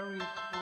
Stories for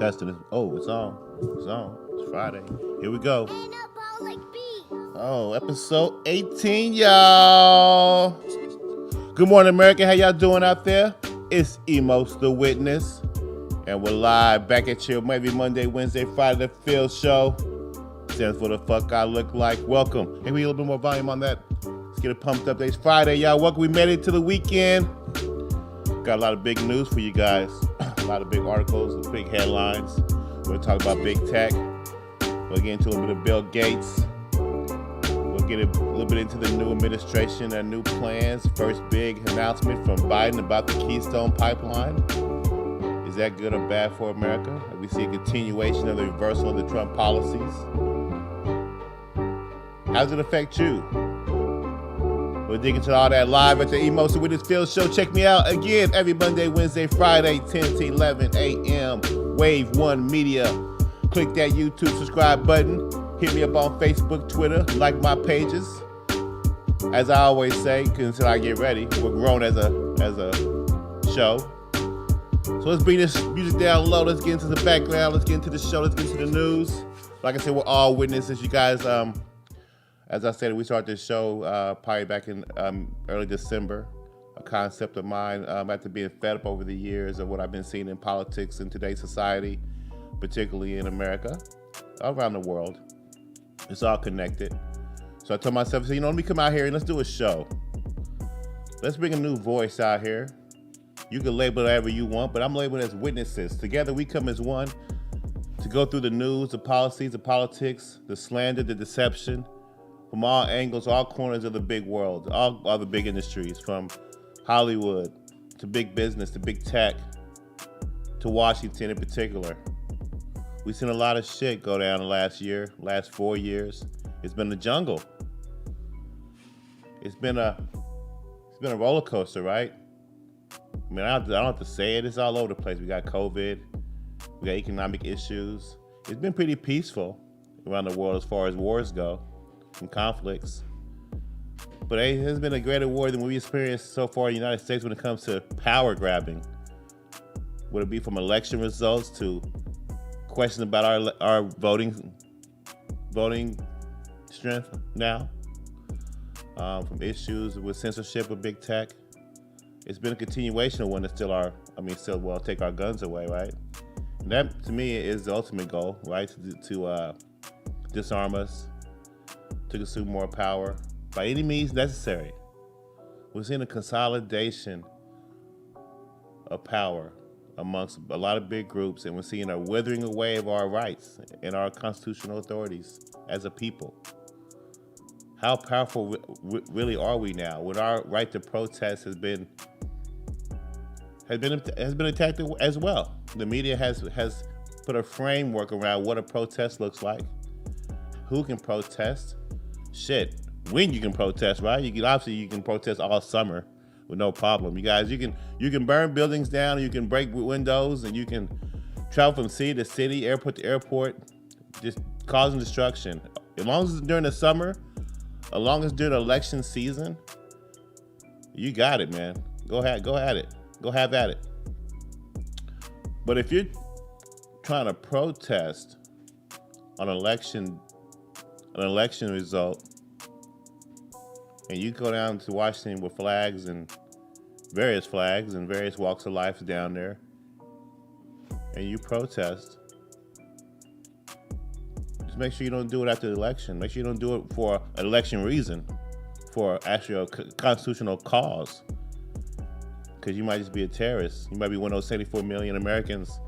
Testing it. Oh, it's on. It's on. It's Friday. Here we go. Oh, episode 18, y'all. Good morning, America. How y'all doing out there? It's Emos, the witness. And we're live back at you maybe Monday, Wednesday, Friday, the F.I.L.L show. Stands for the fuck I look like. Welcome. Maybe a little bit more volume on that. Let's get it pumped up. Today's Friday, y'all. Welcome. We made it to the weekend. Got a lot of big news for you guys. A lot of big articles, big headlines. We're going to talk about big tech. We'll get into a little bit of Bill Gates. We'll get a little bit into the new administration and new plans. First big announcement from Biden about the Keystone Pipeline. Is that good or bad for America? We see a continuation of the reversal of the Trump policies. How does it affect you? We'll dig into all that live at the Emos the Witness F.I.L.L show. Check me out again every Monday, Wednesday, Friday, 10 to 11 a.m. Wave One Media. Click that YouTube subscribe button. Hit me up on Facebook, Twitter. Like my pages. As I always say, until I get ready, we're grown as a show. So let's bring this music down low. Let's get into the background. Let's get into the show. Let's get into the news. Like I said, we're all witnesses. You guys, as I said, we started this show probably back in early December. A concept of mine after being fed up over the years of what I've been seeing in politics in today's society, particularly in America, around the world. It's all connected. So I told myself, let me come out here and let's do a show. Let's bring a new voice out here. You can label it whatever you want, but I'm labeling it as witnesses. Together we come as one to go through the news, the policies, the politics, the slander, the deception, from all angles, all corners of the big world, all the big industries, from Hollywood to big business to big tech to Washington in particular. We've seen a lot of shit go down the last 4 years. It's been a jungle. It's been a roller coaster, right? I mean, I don't have to say it. It's all over the place. We got COVID. We got economic issues. It's been pretty peaceful around the world as far as wars go and conflicts. But it has been a greater war than we experienced so far in the United States when it comes to power grabbing. Would it be from election results to questions about our voting strength now? From issues with censorship with big tech. It's been a continuation of one that's still take our guns away, right? And that, to me, is the ultimate goal, right? To disarm us, to consume more power by any means necessary. We're seeing a consolidation of power amongst a lot of big groups, and we're seeing a withering away of our rights and our constitutional authorities as a people. How powerful really are we now when our right to protest has been attacked as well? The media has put a framework around what a protest looks like, who can protest, when you can protest, right? You can protest all summer with no problem. You guys, you can burn buildings down, you can break windows, and you can travel from city to city, airport to airport, just causing destruction. As long as it's during the summer, as long as during the election season, you got it, man. Go at it. Go have at it. But if you're trying to protest an election result, and you go down to Washington with flags and various walks of life down there, and you protest, just make sure you don't do it after the election. Make sure you don't do it for an election reason, for actually a constitutional cause. Because you might just be a terrorist. You might be one of those 74 million Americans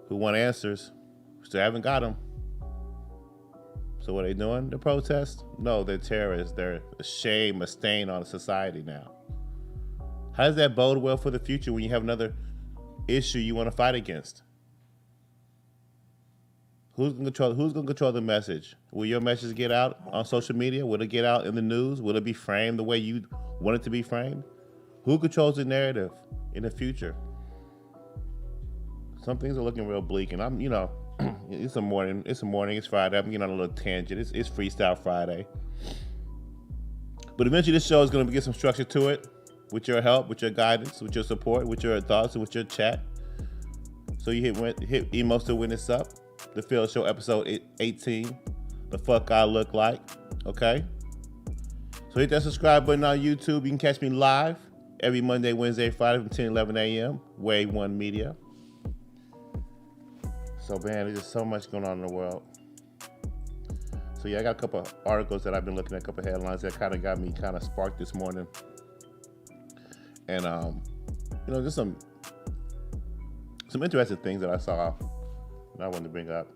who want answers, still haven't got them. So what are they doing? The protest? No, they're terrorists. They're a shame, a stain on society now. How does that bode well for the future when you have another issue you want to fight against? Who's going to control the message? Will your message get out on social media? Will it get out in the news? Will it be framed the way you want it to be framed? Who controls the narrative in the future? Some things are looking real bleak, and it's a morning, it's Friday. I'm getting on a little tangent. It's Freestyle Friday. But eventually this show is going to get some structure to it, with your help, with your guidance, with your support, with your thoughts, and with your chat. So you hit Emos to Witness Up, the F.I.L.L. Show episode 18, The Fuck I Look Like, okay? So hit that subscribe button on YouTube. You can catch me live every Monday, Wednesday, Friday from 10, 11 a.m. Wave One Media. So, man, there's just so much going on in the world. So, yeah, I got a couple of articles that I've been looking at, a couple of headlines that kind of got me kind of sparked this morning. And, just some interesting things that I saw that I wanted to bring up.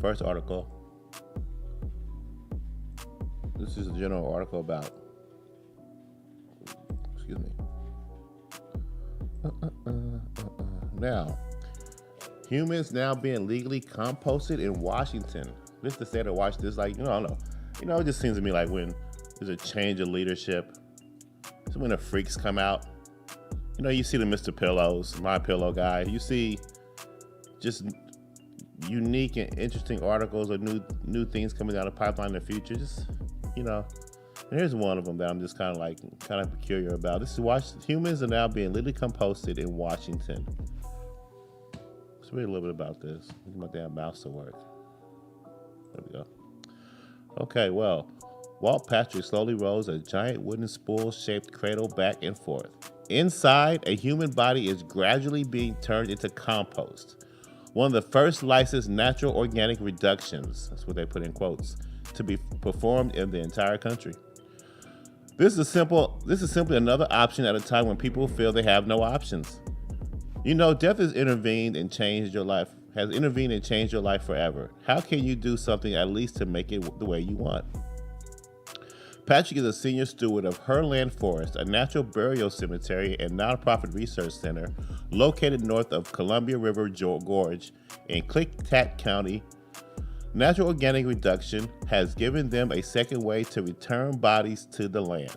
First article. This is a general article about, Now, humans now being legally composted in Washington. This is the state of Washington. It's like, I don't know. It just seems to me like when there's a change of leadership, it's when the freaks come out You see the Mr. Pillows, My Pillow guy. You see just unique and interesting articles or new things coming down the pipeline in the future. Just, and here's one of them that I'm just kind of peculiar about. This is humans are now being literally composted in Washington. Let's read a little bit about this. Get my damn mouse to work. There we go. Okay, well, Walt Patrick slowly rolls a giant wooden spool-shaped cradle back and forth. Inside, a human body is gradually being turned into compost. One of the first licensed natural organic reductions, that's what they put in quotes, to be performed in the entire country. This is simply another option at a time when people feel they have no options. Death has intervened and changed your life forever. How can you do something at least to make it the way you want? Patrick is a senior steward of Herland Forest, a natural burial cemetery and nonprofit research center located north of Columbia River Gorge in Klickitat County. Natural organic reduction has given them a second way to return bodies to the land.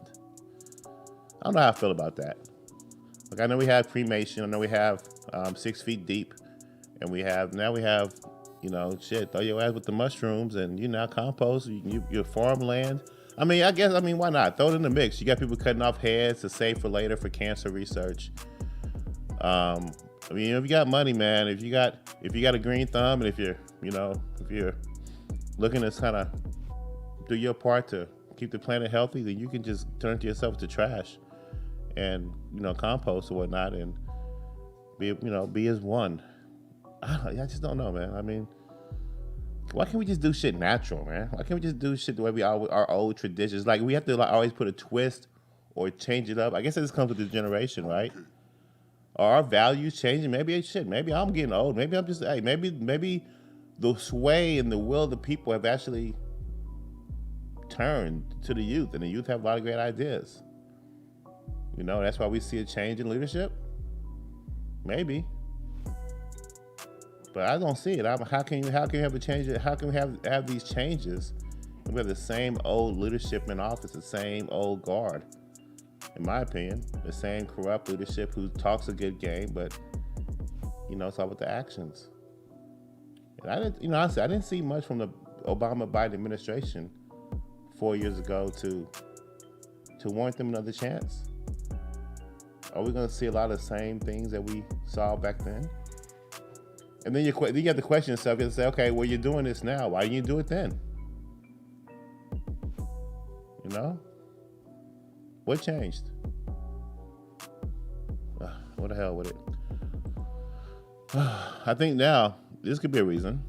I don't know how I feel about that. I know we have cremation. I know we have 6 feet deep, and we have throw your ass with the mushrooms, and now compost your farmland. Why not? Throw it in the mix. You got people cutting off heads to save for later for cancer research. If you got money, man, if you got a green thumb, and if you're looking to kind of do your part to keep the planet healthy, then you can just turn to yourself to trash and compost or whatnot, and be as one. I just don't know, man. Why can't we just do shit natural, man? Why can't we just do shit the way our old traditions? Like, we have to always put a twist or change it up. I guess it just comes with this generation, right? Are our values changing? Maybe I'm getting old. Maybe I'm just, maybe the sway and the will of the people have actually turned to the youth, and the youth have a lot of great ideas. That's why we see a change in leadership. Maybe. But I don't see it. How can you have a change? How can we have these changes and we have the same old leadership in office, the same old guard? In my opinion, the same corrupt leadership who talks a good game, but it's all with the actions. And I didn't see much from the Obama-Biden administration 4 years ago to warrant them another chance. Are we going to see a lot of the same things that we saw back then? And then you have to question yourself and say, okay, well, you're doing this now. Why didn't you do it then? What changed? What the hell with it? I think now, this could be a reason.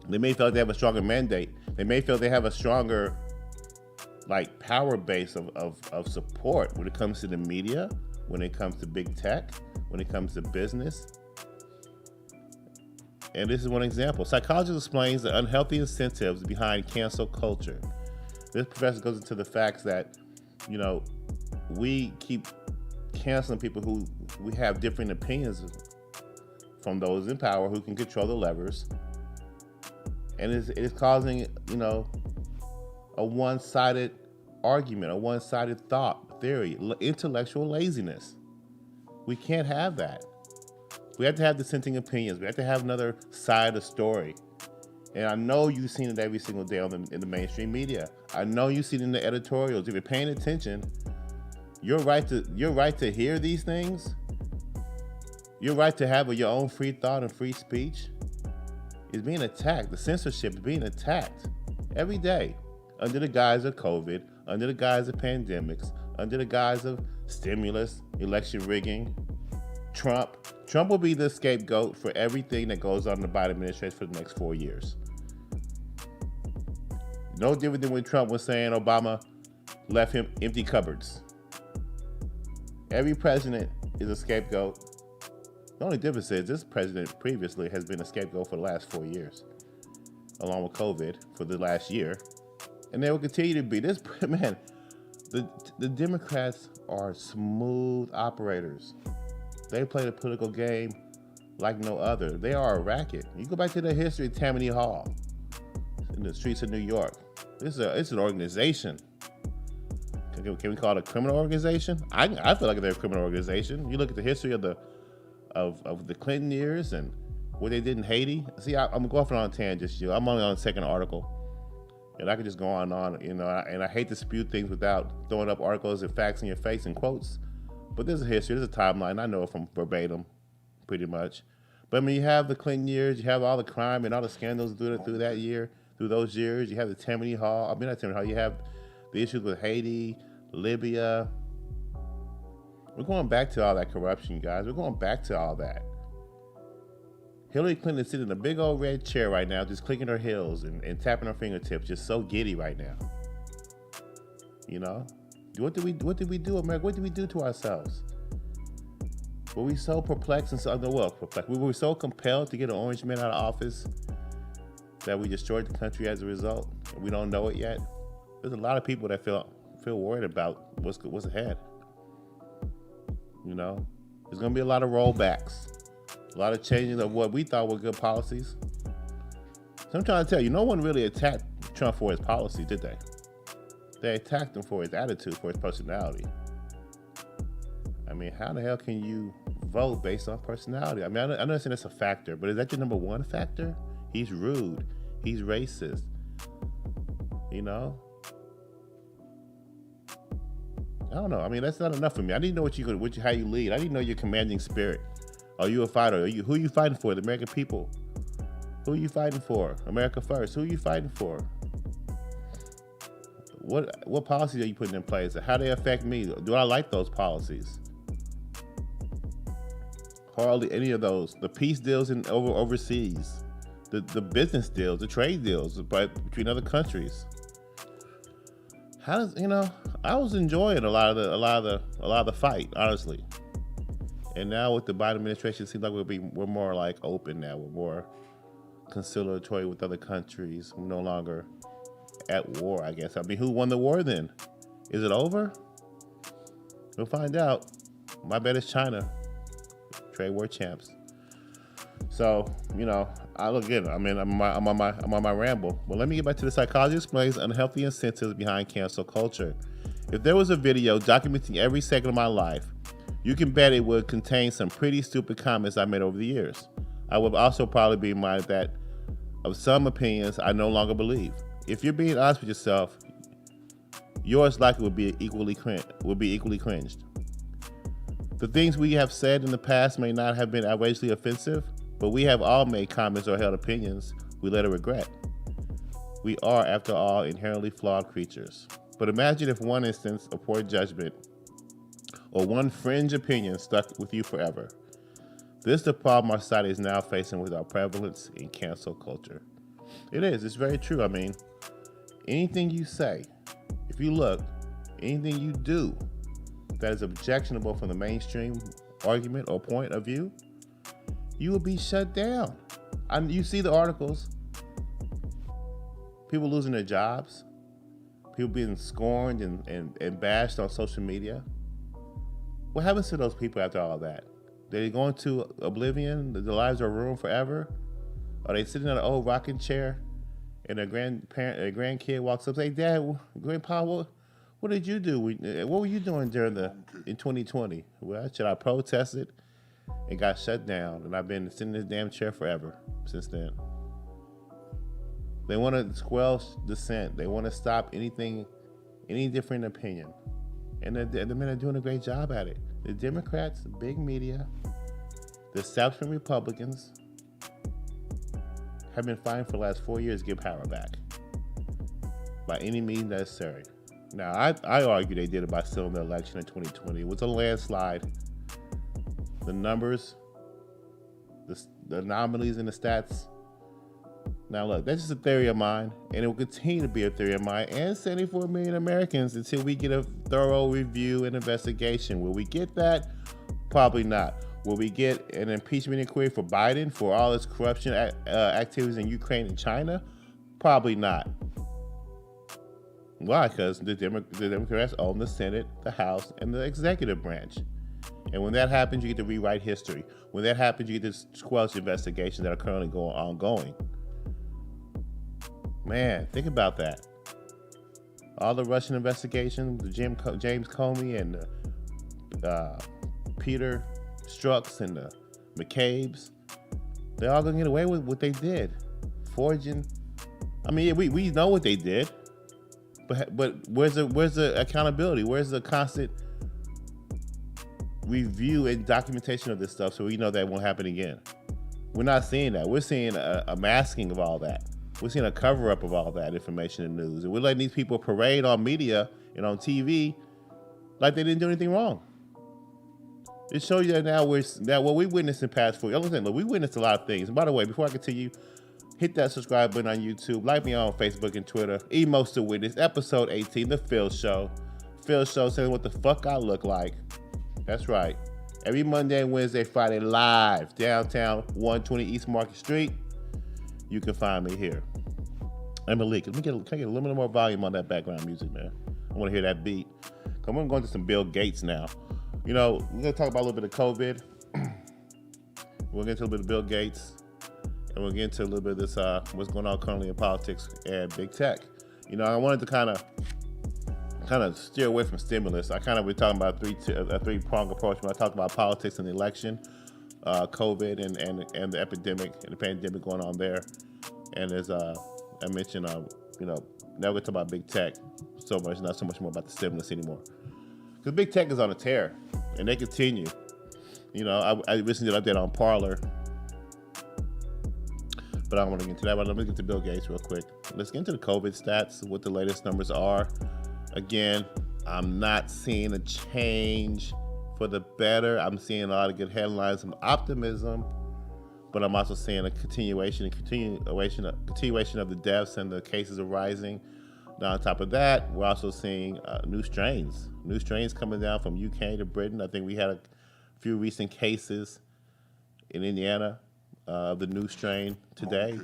They may feel like they have a stronger mandate. They may feel they have a stronger, power base of support when it comes to the media, when it comes to big tech, when it comes to business. And this is one example. Psychologist explains the unhealthy incentives behind cancel culture. This professor goes into the facts that, we keep canceling people who we have different opinions from those in power who can control the levers. And it's causing, a one-sided argument, a one-sided thought, theory, intellectual laziness. We can't have that. We have to have dissenting opinions. We have to have another side of the story. And I know you've seen it every single day in the mainstream media. I know you've seen it in the editorials. If you're paying attention, your right to hear these things, your right to have your own free thought and free speech is being attacked. The censorship is being attacked every day under the guise of COVID, under the guise of pandemics, under the guise of stimulus, election rigging. Trump will be the scapegoat for everything that goes on in the Biden administration for the next 4 years. No different than when Trump was saying Obama left him empty cupboards. Every president is a scapegoat. The only difference is this president previously has been a scapegoat for the last 4 years, along with COVID for the last year. And they will continue to be. This, man, the Democrats are smooth operators. They play the political game like no other. They are a racket. You go back to the history of Tammany Hall in the streets of New York. It's an organization. Can we call it a criminal organization? I feel like they're a criminal organization. You look at the history of the Clinton years and what they did in Haiti. See, I'm going off on a tangent. I'm only on the second article, and I could just go on and on. And I hate to spew things without throwing up articles and facts in your face and quotes. But there's a history, there's a timeline. I know it from verbatim, pretty much. But I mean, you have the Clinton years, you have all the crime and all the scandals through that year, through those years. You have the Tammany Hall. I mean, not Tammany Hall. You have the issues with Haiti, Libya. We're going back to all that corruption, guys. We're going back to all that. Hillary Clinton is sitting in a big old red chair right now, just clicking her heels and tapping her fingertips, just so giddy right now. What did we do, America? What did we do to ourselves? Were we so perplexed and we were so compelled to get an orange man out of office that we destroyed the country as a result? And we don't know it yet. There's a lot of people that feel worried about what's ahead. There's going to be a lot of rollbacks, a lot of changes of what we thought were good policies. So I'm trying to tell you, no one really attacked Trump for his policy, did they? They attacked him for his attitude, for his personality. I mean, how the hell can you vote based on personality? I mean, I understand that's a factor, but is that your number one factor? He's rude. He's racist. I don't know. I mean, that's not enough for me. I didn't know how you lead. I didn't know your commanding spirit. Are you a fighter? Who are you fighting for? The American people. Who are you fighting for? America first. Who are you fighting for? What policies are you putting in place? How do they affect me? Do I like those policies? Hardly any of those. The peace deals overseas, the business deals, the trade deals between other countries. I was enjoying a lot of the fight, honestly. And now with the Biden administration, it seems like we're more like open now. We're more conciliatory with other countries. We're no longer at war, I guess. I mean, who won the war then? Is it over? We'll find out. My bet is China. Trade war champs. So, I'm on my ramble. Well, let me get back to the psychology explains unhealthy incentives behind cancel culture. If there was a video documenting every second of my life, you can bet it would contain some pretty stupid comments I made over the years. I would also probably be reminded that of some opinions I no longer believe. If you're being honest with yourself, yours likely would be equally cringed. The things we have said in the past may not have been outrageously offensive, but we have all made comments or held opinions we later regret. We are, after all, inherently flawed creatures. But imagine if one instance of poor judgment or one fringe opinion stuck with you forever. This is the problem our society is now facing with our prevalence in cancel culture. It is. It's very true. I mean, anything you say, if you look, anything you do that is objectionable from the mainstream argument or point of view, you will be shut down. You see the articles. People losing their jobs. People being scorned and bashed on social media. What happens to those people after all that? They go into oblivion? Their lives are ruined forever? Are they sitting in an old rocking chair and their grandkid walks up and says, Dad, Grandpa, what did you do? What were you doing in 2020? Well, should I protest it? It got shut down, and I've been sitting in this damn chair forever since then. They want to squelch dissent. They want to stop any different opinion. And the men are doing a great job at it. The Democrats, the big media, the establishment Republicans have been fighting for the last 4 years to get power back by any means necessary. Now, I argue they did it by stealing the election in 2020. It was a landslide. The numbers, the anomalies in the stats. Now, look, that's just a theory of mine, and it will continue to be a theory of mine and 74 million Americans until we get a thorough review and investigation. Will we get that? Probably not. Will we get an impeachment inquiry for Biden for all his corruption activities in Ukraine and China? Probably not. Why? Because the Democrats own the Senate, the House, and the executive branch. And when that happens, you get to rewrite history. When that happens, you get to squelch investigations that are currently ongoing. Man, think about that. All the Russian investigation, the James Comey and Peter Strzok's and the McCabe's, they're all gonna get away with what they did, forging. I mean, we know what they did, but where's the accountability? Where's the constant review and documentation of this stuff so we know that won't happen again? We're not seeing that. We're seeing a masking of all that. We're seeing a cover-up of all that information and news. And we're letting these people parade on media and on TV like they didn't do anything wrong. It shows you that now what we witnessed in past 4 years. Look, we witnessed a lot of things. And by the way, before I continue, hit that subscribe button on YouTube. Like me on Facebook and Twitter. Emos the Witness, episode 18, The F.I.L.L Show. F.I.L.L Show saying what the fuck I look like. That's right. Every Monday, Wednesday, Friday, live, downtown, 120 East Market Street. You can find me here. Hey, Malik, can I get a little bit more volume on that background music, man? I want to hear that beat. I'm going to go into some Bill Gates now. You know, we're going to talk about a little bit of COVID. We'll get into a little bit of Bill Gates. And we'll get into a little bit of this, what's going on currently in politics and big tech. You know, I wanted to kind of steer away from stimulus. I kind of been talking about a three-pronged approach when I talk about politics and the election, COVID and the epidemic and the pandemic going on there. And as I mentioned, you know, now we're going to talk about big tech so much, not so much more about the stimulus anymore. Because big tech is on a tear, and they continue. You know, I recently did an update on Parler, but I don't want to get into that. But let me get to Bill Gates real quick. Let's get into the COVID stats, what the latest numbers are. Again, I'm not seeing a change for the better. I'm seeing a lot of good headlines, some optimism, but I'm also seeing a continuation of the deaths and the cases are rising. Now, on top of that, we're also seeing new strains coming down from UK to Britain. I think we had a few recent cases in Indiana of the new strain today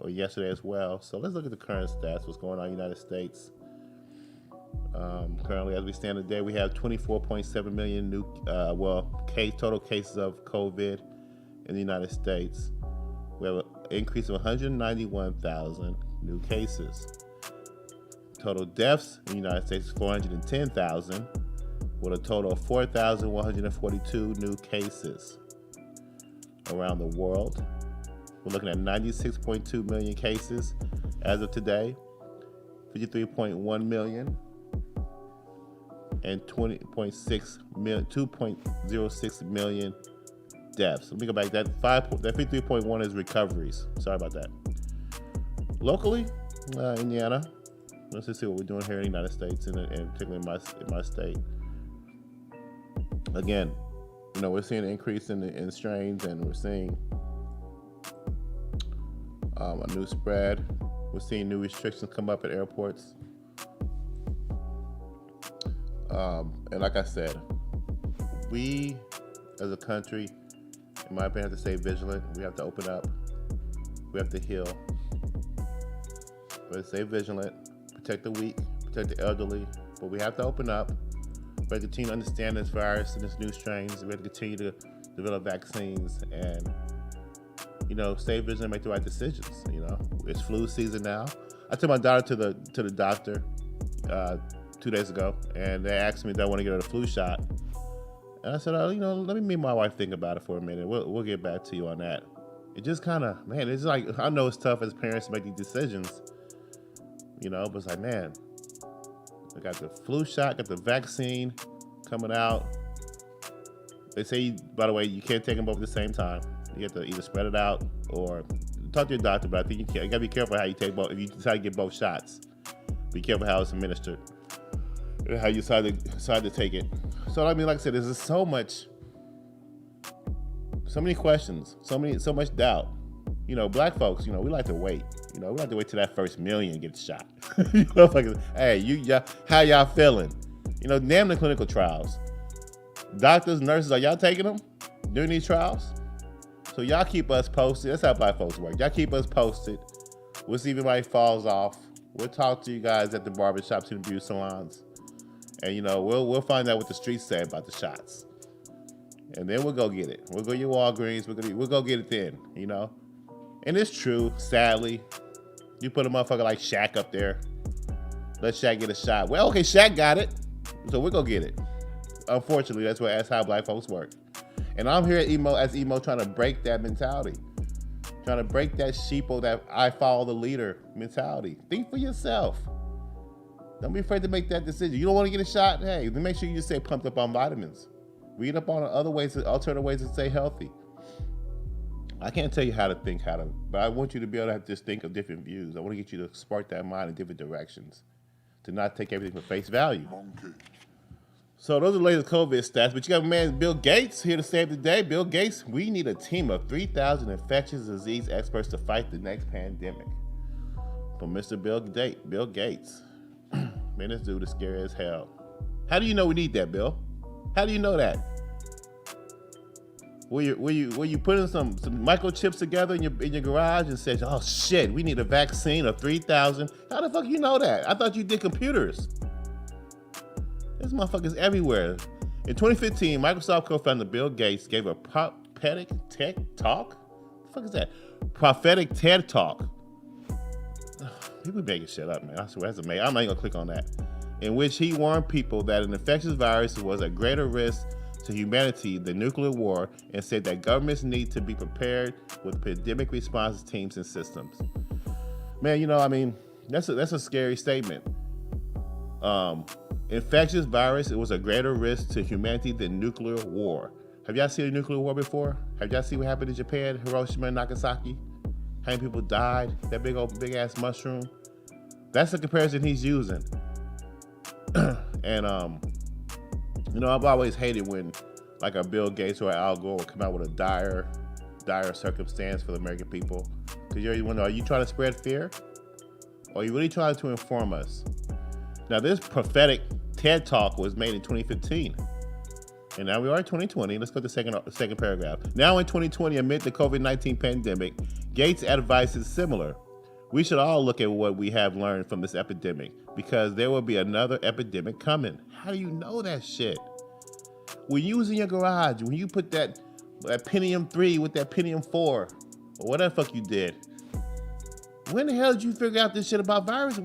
or yesterday as well. So let's look at the current stats, what's going on in the United States. Currently, as we stand today, we have 24.7 million new, total cases of COVID in the United States. We have an increase of 191,000 new cases. Total deaths in the United States is 410,000, with a total of 4,142 new cases. Around the world, we're looking at 96.2 million cases as of today, 53.1 million, and 2.06 million deaths. Let me go back. That 53.1 is recoveries. Sorry about that. Locally, Indiana. Let's just see what we're doing here in the United States, and particularly in my state. Again, you know, we're seeing an increase in strains, and we're seeing a new spread. We're seeing new restrictions come up at airports. And like I said, we as a country, in my opinion, have to stay vigilant. We have to open up. We have to heal. We have to stay vigilant, protect the weak, protect the elderly. But we have to open up. We have to continue to understand this virus and this new strains. We have to continue to develop vaccines and, you know, stay vigilant and make the right decisions. You know, it's flu season now. I took my daughter to the doctor 2 days ago, and they asked me if I want to get her the flu shot. And I said, you know, let me and my wife think about it for a minute. We'll get back to you on that. It just kind of, man, it's like, I know it's tough as parents to make these decisions, you know, but it's like, man, I got the flu shot, got the vaccine coming out. They say, by the way, you can't take them both at the same time. You have to either spread it out or talk to your doctor, but I think you got to be careful how you take both. If you decide to get both shots, be careful how it's administered, how you decide to take it. So, I mean, like I said, there's just so many questions, so much doubt. You know, black folks, you know, we like to wait. You know, we like to wait till that first million gets shot. You know, like, hey, how y'all feeling? You know, damn the clinical trials. Doctors, nurses, are y'all taking them during these trials? So y'all keep us posted. That's how black folks work. Y'all keep us posted. We'll see if anybody falls off. We'll talk to you guys at the barbershops and beauty salons. And, you know, we'll find out what the streets say about the shots. And then we'll go get it. We'll go to your Walgreens. We'll go get it then, you know. And it's true, sadly. You put a motherfucker like Shaq up there, Let Shaq get a shot. Well, okay, Shaq got it, so we're gonna get it. Unfortunately, that's how black folks work. And I'm here at Emo trying to break that mentality. Trying to break that sheeple, that I follow the leader mentality. Think for yourself. Don't be afraid to make that decision. You don't want to get a shot? Hey, then make sure you just stay pumped up on vitamins. Read up on other ways, alternative ways to stay healthy. I can't tell you how to think, but I want you to be able to just think of different views. I want to get you to spark that mind in different directions, to not take everything for face value. So those are the latest COVID stats, but you got man Bill Gates here to save the day. Bill Gates, we need a team of 3,000 infectious disease experts to fight the next pandemic. From Mr. Bill Gates. Man, this dude is scary as hell. How do you know we need that, Bill? How do you know that? Were you putting some microchips together in your garage and said, oh shit, we need a vaccine of 3,000? How the fuck you know that? I thought you did computers. This motherfucker's everywhere. In 2015, Microsoft co-founder Bill Gates gave a prophetic TED talk. What the fuck is that? Prophetic TED talk. People making shit up, man. I swear, that's amazing. I'm not even gonna click on that. In which he warned people that an infectious virus was a greater risk to humanity than nuclear war, and said that governments need to be prepared with pandemic response teams and systems. Man, that's a scary statement. Infectious virus, it was a greater risk to humanity than nuclear war. Have y'all seen a nuclear war before? Have y'all seen what happened in Japan, Hiroshima and Nagasaki? How many people died? That big ass mushroom. That's the comparison he's using. And I've always hated when like a Bill Gates or Al Gore will come out with a dire circumstance for the American people. Because you already wonder, are you trying to spread fear? Or are you really trying to inform us? Now, this prophetic TED Talk was made in 2015. And now we are in 2020. Let's go to the second paragraph. Now in 2020, amid the COVID-19 pandemic, Gates' advice is similar. We should all look at what we have learned from this epidemic, because there will be another epidemic coming. How do you know that shit? When you was in your garage, when you put that Pentium 3 with that Pentium 4, or whatever the fuck you did, when the hell did you figure out this shit about viruses?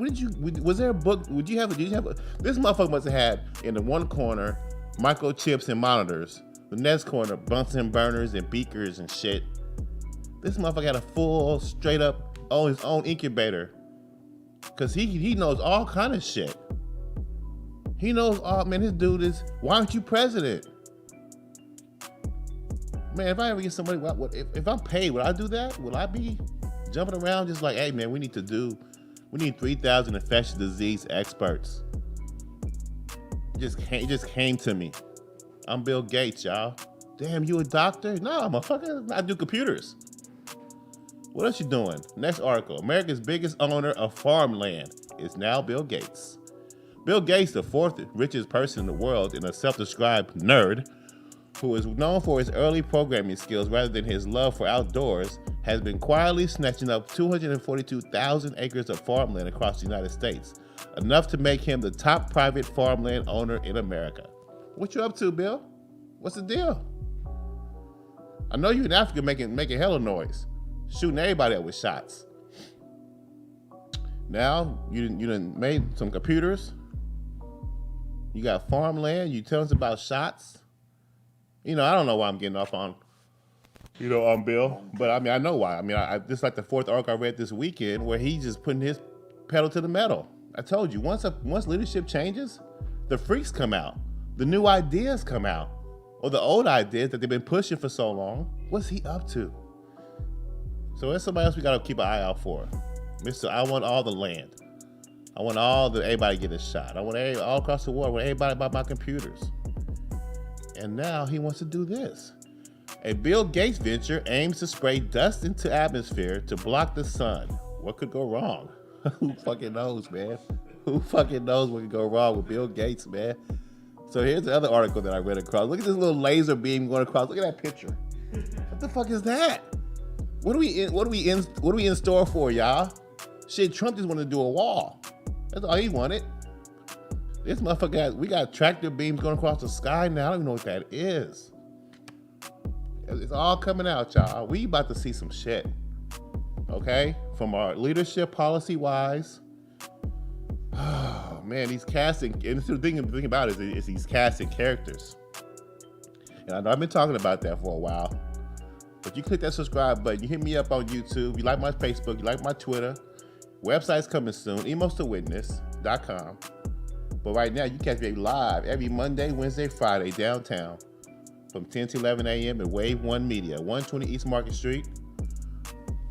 Was there a book? Did you have this motherfucker must have had in the one corner microchips and monitors. The next corner, Bunsen burners and beakers and shit. This motherfucker had a full, straight up, on his own incubator. Cause he knows all kind of shit. He knows all, man, this dude is, why aren't you president? Man, if I ever get somebody, if I'm paid, would I do that? Would I be jumping around just like, hey man, we need 3,000 infectious disease experts. It just came to me. I'm Bill Gates, y'all. Damn, you a doctor? No, motherfucker, I do computers. What else you doing? Next article. America's biggest owner of farmland is now Bill Gates. Bill Gates, the fourth richest person in the world and a self-described nerd, who is known for his early programming skills rather than his love for outdoors, has been quietly snatching up 242,000 acres of farmland across the United States, enough to make him the top private farmland owner in America. What you up to, Bill? What's the deal? I know you in Africa making hella noise, shooting everybody up with shots. Now you done made some computers. You got farmland. You tell us about shots. I don't know why I'm getting off on Bill, but I know why. This is like the fourth article I read this weekend where he's just putting his pedal to the metal. I told you, once leadership changes, the freaks come out. The new ideas come out. Or the old ideas that they've been pushing for so long. What's he up to? So there's somebody else we gotta keep an eye out for. Mr. I want all the land. I want everybody get a shot. I want all across the world. I want everybody buy my computers. And now he wants to do this. A Bill Gates venture aims to spray dust into atmosphere to block the sun. What could go wrong? Who fucking knows, man? Who fucking knows what could go wrong with Bill Gates, man? So here's the other article that I read across. Look at this little laser beam going across. Look at that picture. What the fuck is that? What are we in store for, y'all? Shit, Trump just wanted to do a wall. That's all he wanted. This motherfucker we got tractor beams going across the sky now. I don't even know what that is. It's all coming out, y'all. We about to see some shit. Okay? From our leadership policy-wise. man, these casting, and the thing about it is these casting characters. And I know I've been talking about that for a while. But you click that subscribe button, you hit me up on YouTube, you like my Facebook, you like my Twitter. Website's coming soon, emostowitness.com. But right now, you catch me live every Monday, Wednesday, Friday downtown from 10 to 11 a.m. at Wave 1 Media, 120 East Market Street.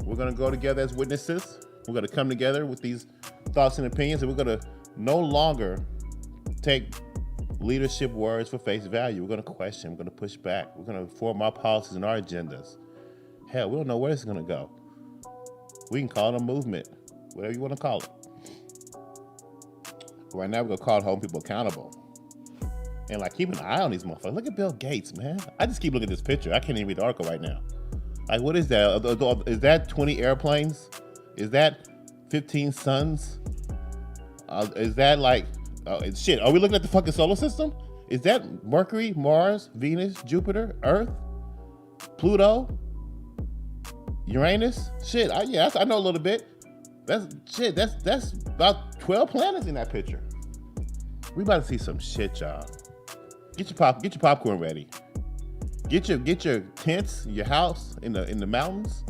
We're going to go together as witnesses. We're going to come together with these thoughts and opinions, and we're going to no longer take leadership words for face value. We're going to question. We're going to push back. We're going to form our policies and our agendas. Hell, we don't know where this is going to go. We can call it a movement, whatever you want to call it. But right now, we're going to call home people accountable. And like, keep an eye on these motherfuckers. Look at Bill Gates, man. I just keep looking at this picture. I can't even read the article right now. Like, what is that? Is that 20 airplanes? Is that 15 suns? Is that like, shit, are we looking at the fucking solar system? Is that Mercury, Mars, Venus, Jupiter, Earth, Pluto, Uranus? Shit, I know a little bit. That's about 12 planets in that picture. We about to see some shit, y'all. Get your popcorn ready. Get your tents, your house in the mountains,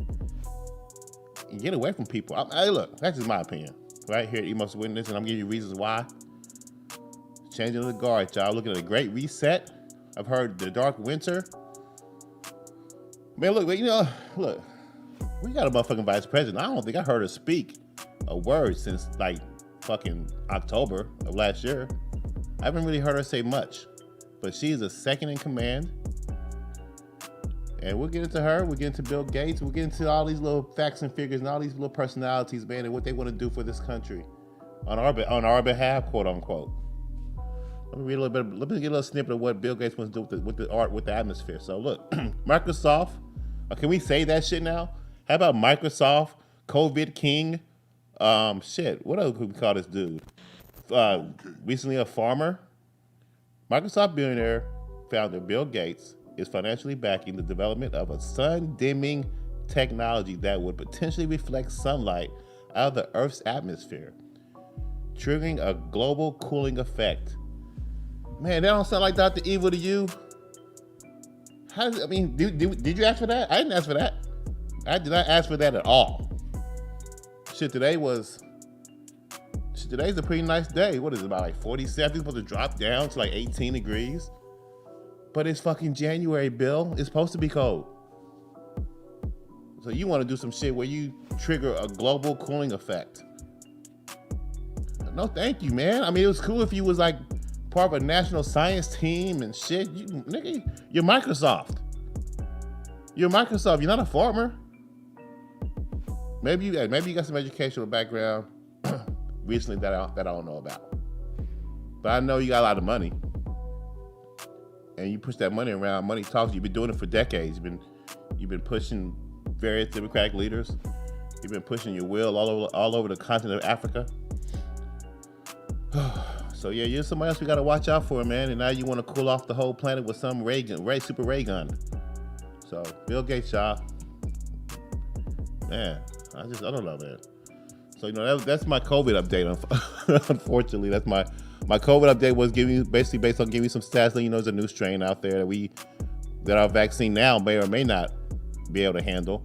and get away from people. Hey, look, that's just my opinion, right here at Emos Witness, and I'm giving you reasons why. Changing the guard, y'all. Looking at a great reset. I've heard the dark winter. Man, look, look, we got a motherfucking vice president. I don't think I heard her speak a word since like fucking October of last year. I haven't really heard her say much, but she's a second in command. And we'll get into her, we'll get into Bill Gates, we'll get into all these little facts and figures and all these little personalities, man, and what they want to do for this country on our behalf, quote unquote. Let me get a little snippet of what Bill Gates wants to do with the atmosphere. So look, Microsoft, can we say that shit now? How about Microsoft, COVID King, what else could we call this dude? Recently a farmer. Microsoft billionaire founder Bill Gates is financially backing the development of a sun-dimming technology that would potentially reflect sunlight out of the Earth's atmosphere, triggering a global cooling effect. Man, that don't sound like Dr. Evil to you? Did you ask for that? I didn't ask for that. I did not ask for that at all. Today's a pretty nice day. What is it, about like 47? It's supposed to drop down to like 18 degrees. But it's fucking January, Bill. It's supposed to be cold. So you want to do some shit where you trigger a global cooling effect. No, thank you, man. I mean, it was cool if you was like part of a national science team and shit. You're Microsoft. You're Microsoft. You're not a farmer. Maybe you got some educational background recently that I don't know about. But I know you got a lot of money. And you push that money around. Money talks. You've been doing it for decades. You've been pushing various Democratic leaders. You've been pushing your will all over the continent of Africa. So yeah, you're somebody else we gotta watch out for, man. And now you want to cool off the whole planet with some super ray gun. So Bill Gates, y'all. Man, I don't know, man. So that's my COVID update. Unfortunately, that's my COVID update was based on giving you some stats. There's a new strain out there that our vaccine now may or may not be able to handle.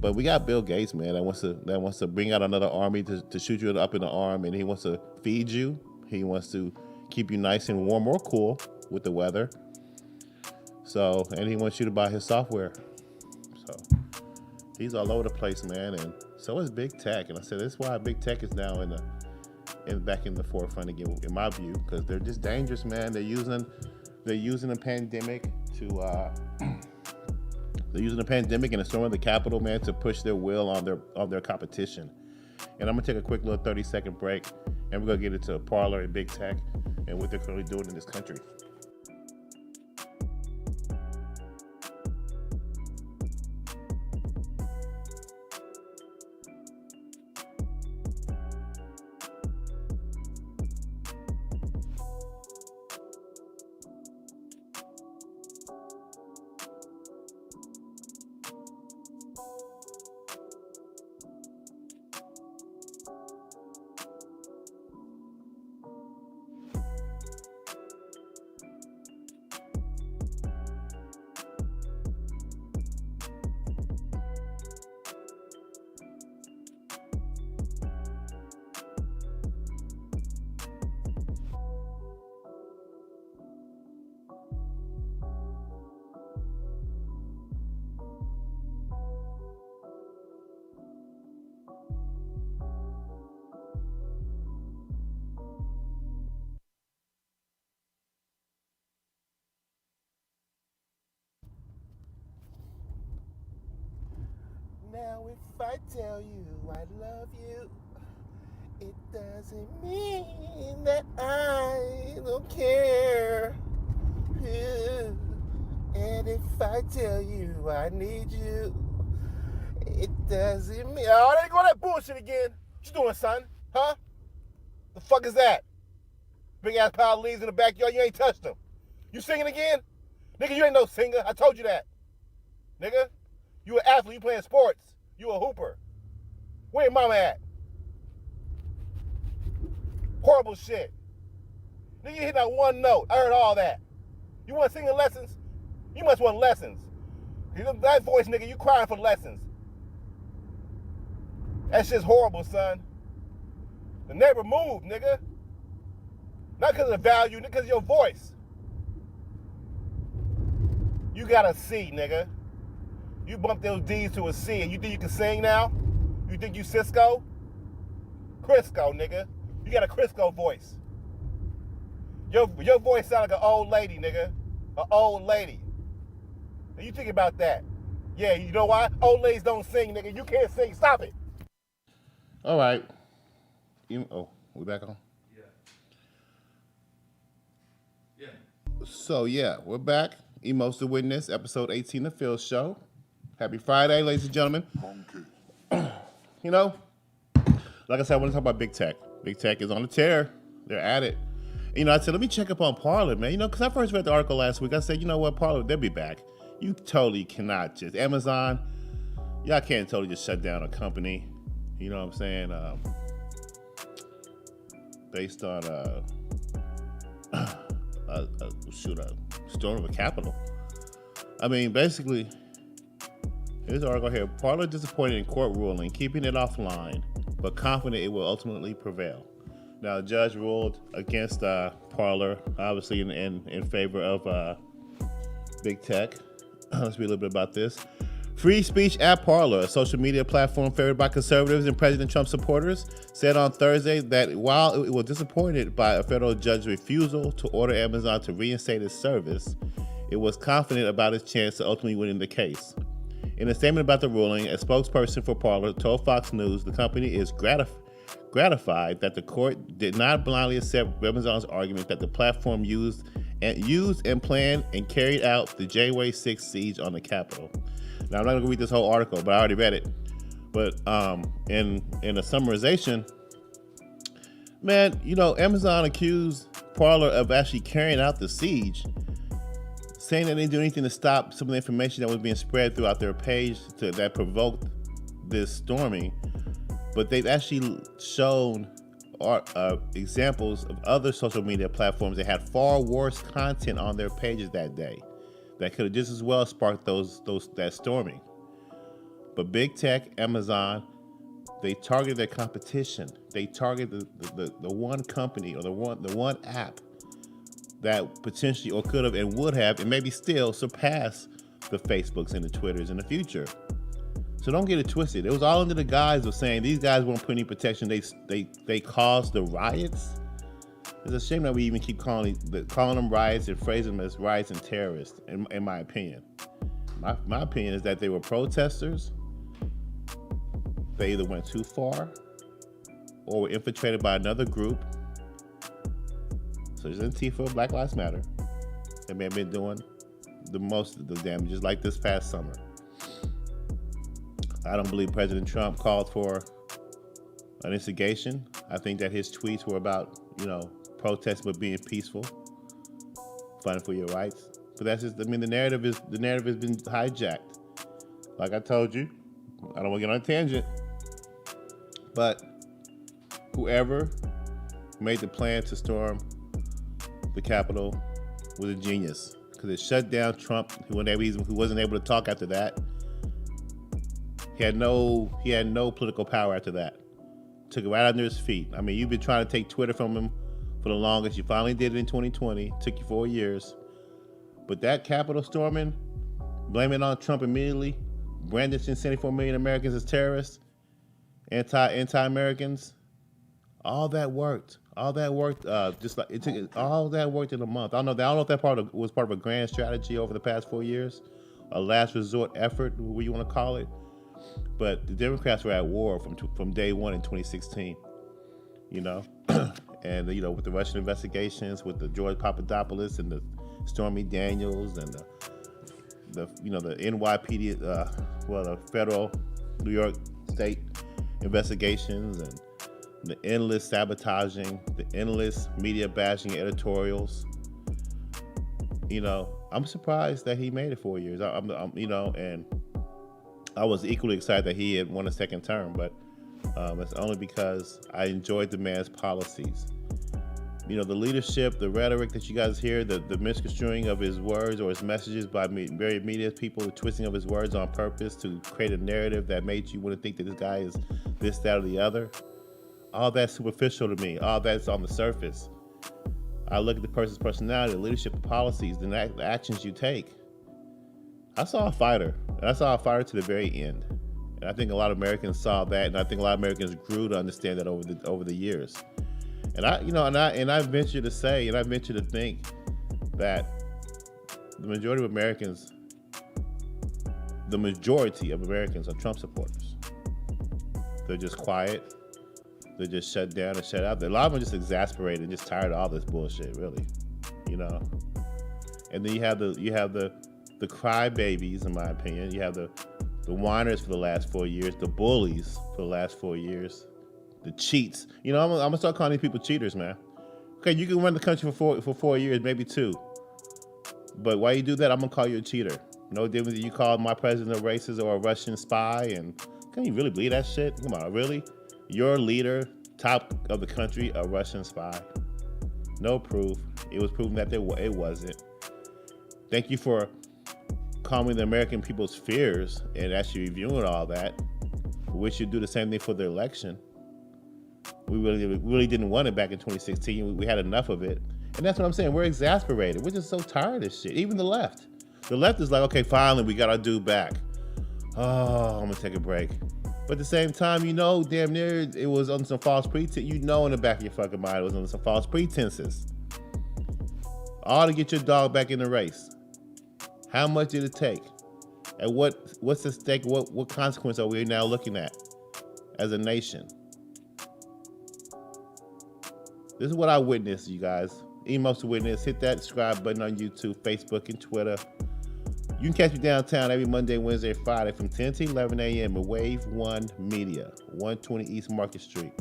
But we got Bill Gates, man, that wants to bring out another army to shoot you up in the arm, and he wants to feed you. He wants to keep you nice and warm or cool with the weather. So, and he wants you to buy his software. So he's all over the place, man, and so is big tech. And I said that's why big tech is now back in the forefront again, in my view, because they're just dangerous, man. They're using the pandemic to they're using the pandemic and the storm of the Capitol, man, to push their will on their competition. And I'm gonna take a quick little 30-second break, and we're gonna get into Parler and big tech and what they're currently doing in this country. Now if I tell you I love you, it doesn't mean that I don't care. And if I tell you I need you, it doesn't mean... Oh, there you go, that bullshit again. What you doing, son? Huh? The fuck is that? Big ass pile of leaves in the backyard, you ain't touched them. You singing again? Nigga, you ain't no singer. I told you that. Nigga, you an athlete, you playing sports. You a hooper. Where your mama at? Horrible shit. Nigga, you hit that one note. I heard all that. You want singing lessons? You must want lessons. That voice, nigga, you crying for lessons. That shit's horrible, son. The neighbor moved, nigga. Not because of the value, because of your voice. You got a C, nigga. You bumped those D's to a C, and you think you can sing now? You think you Cisco? Crisco, nigga. You got a Crisco voice. Your voice sound like an old lady, nigga. An old lady. And you think about that. Yeah, you know why? Old ladies don't sing, nigga. You can't sing. Stop it. All right. Oh, we back on? Yeah. So, yeah, we're back. Emos the Witness, episode 18 of F.I.L.L Show. Happy Friday, ladies and gentlemen. You know, like I said, I want to talk about Big Tech. Big Tech is on the tear. They're at it. You know, I said, let me check up on Parler, man. You know, because I first read the article last week. I said, you know what, Parler, they'll be back. You totally cannot just... Amazon, y'all can't totally just shut down a company. You know what I'm saying? Based on a storm of a capital. I mean, basically, here's the article here. Parler disappointed in court ruling, keeping it offline, but confident it will ultimately prevail. Now, the judge ruled against Parler, obviously in favor of Big Tech. Let's read a little bit about this. Free speech app Parler, a social media platform favored by conservatives and President Trump supporters, said on Thursday that while it was disappointed by a federal judge's refusal to order Amazon to reinstate its service, it was confident about its chance to ultimately win the case. In a statement about the ruling, a spokesperson for Parler told Fox News the company is gratified that the court did not blindly accept Amazon's argument that the platform used and planned and carried out the January 6th siege on the Capitol. Now, I'm not going to read this whole article, but I already read it. But in a summarization, man, you know, Amazon accused Parler of actually carrying out the siege, saying that they didn't do anything to stop some of the information that was being spread throughout their page that provoked this storming. But they've actually shown examples of other social media platforms that had far worse content on their pages that day that could have just as well sparked that storming. But Big Tech, Amazon, they target their competition. They target the one company or the one app that potentially or could have and would have and maybe still surpass the Facebooks and the Twitters in the future. So don't get it twisted. It was all under the guise of saying these guys won't put any protection. They caused the riots. It's a shame that we even keep calling them riots and phrasing them as riots and terrorists, in my opinion. My opinion is that they were protesters. They either went too far or were infiltrated by another group, such as Antifa, Black Lives Matter, that may have been doing the most of the damage, just like this past summer. I don't believe President Trump called for an instigation. I think that his tweets were about, you know, protest but being peaceful, fighting for your rights. But that's just, I mean, the narrative has been hijacked. Like I told you, I don't want to get on a tangent, but whoever made the plan to storm the Capitol was a genius, because it shut down Trump, who wasn't able to talk after that. He had no political power after that. Took it right under his feet. I mean, you've been trying to take Twitter from him for the longest. You finally did it in 2020. Took you 4 years. But that Capitol storming, blaming on Trump immediately, brandishing 74 million Americans as terrorists, anti-Americans, all that worked. All that worked. All that worked in a month. I don't know if that was part of a grand strategy over the past 4 years, a last resort effort, what you want to call it. But the Democrats were at war from day one in 2016. You know, and with the Russian investigations, with the George Papadopoulos and the Stormy Daniels and the NYPD, the federal New York State investigations, and the endless sabotaging, the endless media bashing editorials. I'm surprised that he made it 4 years. And I was equally excited that he had won a second term, but it's only because I enjoyed the man's policies. The leadership, the rhetoric that you guys hear, the misconstruing of his words or his messages by very media people, the twisting of his words on purpose to create a narrative that made you want to think that this guy is this, that, or the other. All that's superficial to me. All that's on the surface. I look at the person's personality, the leadership, the policies, the actions you take. I saw a fighter, and I saw a fighter to the very end. And I think a lot of Americans saw that, and I think a lot of Americans grew to understand that over the years. And I venture to say, and I venture to think that the majority of Americans are Trump supporters. They're just quiet. They're just shut down and shut out. A lot of them are just exasperated and just tired of all this bullshit, really. And then you have the crybabies, in my opinion. You have the whiners for the last 4 years, the bullies for the last 4 years, the cheats. I'm gonna start calling these people cheaters, man. Okay, you can run the country for 4 years, maybe 2. But why you do that, I'm gonna call you a cheater. No difference if you call my president a racist or a Russian spy. And can you really believe that shit? Come on, really? Your leader, top of the country, a Russian spy? No proof. It was proven that it wasn't. Thank you for calming the American people's fears and actually reviewing all that. We should do the same thing for the election. We really didn't want it back in 2016. We had enough of it. And that's what I'm saying. We're exasperated. We're just so tired of this shit. Even the left. The left is like, okay, finally, we got our due back. Oh, I'm going to take a break. But at the same time, damn near it was on some false pretense. In the back of your fucking mind, it was on some false pretenses. All to get your dog back in the race. How much did it take? And what's the stake? What consequence are we now looking at as a nation? This is what I witnessed, you guys. Emos to witness. Hit that subscribe button on YouTube, Facebook, and Twitter. You can catch me downtown every Monday, Wednesday, Friday from 10 to 11 a.m. at Wave 1 Media, 120 East Market Street.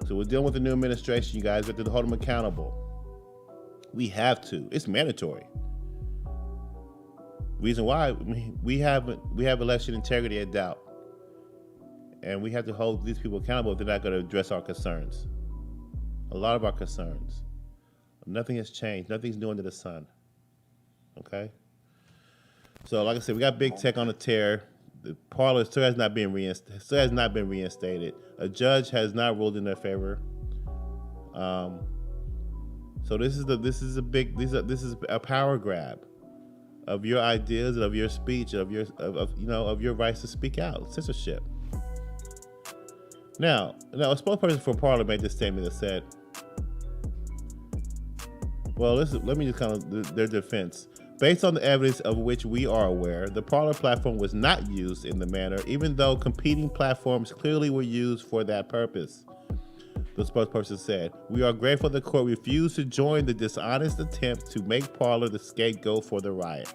So we're dealing with the new administration, you guys. We have to hold them accountable. We have to. It's mandatory. Reason why, we have election integrity at doubt. And we have to hold these people accountable if they're not going to address our concerns. A lot of our concerns. Nothing has changed. Nothing's new under the sun. Okay? So, like I said, we got big tech on the tear. The parlor still has not been reinstated. A judge has not ruled in their favor. So this is a power grab of your ideas and of your speech, of your rights to speak out. Censorship. Now, a spokesperson for Parler made this statement that said, well, let me just kind of their defense. Based on the evidence of which we are aware, the Parler platform was not used in the manner, even though competing platforms clearly were used for that purpose. The spokesperson said, "We are grateful the court refused to join the dishonest attempt to make Parler the scapegoat for the riot."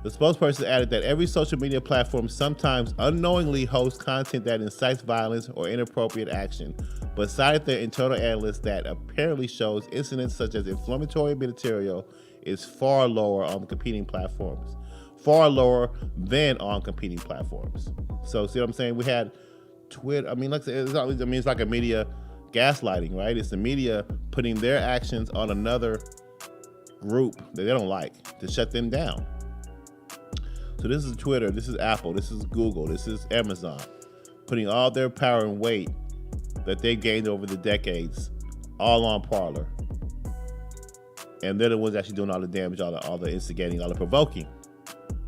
The spokesperson added that every social media platform sometimes unknowingly hosts content that incites violence or inappropriate action, but cited their internal analysis that apparently shows incidents such as inflammatory material is far lower on the competing platforms. Far lower than on competing platforms. So see what I'm saying? We had Twitter. I mean, it's like a media gaslighting, right? It's the media putting their actions on another group that they don't like to shut them down. So this is Twitter, this is Apple, this is Google, this is Amazon, putting all their power and weight that they gained over the decades all on Parler. And they're the ones actually doing all the damage, all the instigating, all the provoking.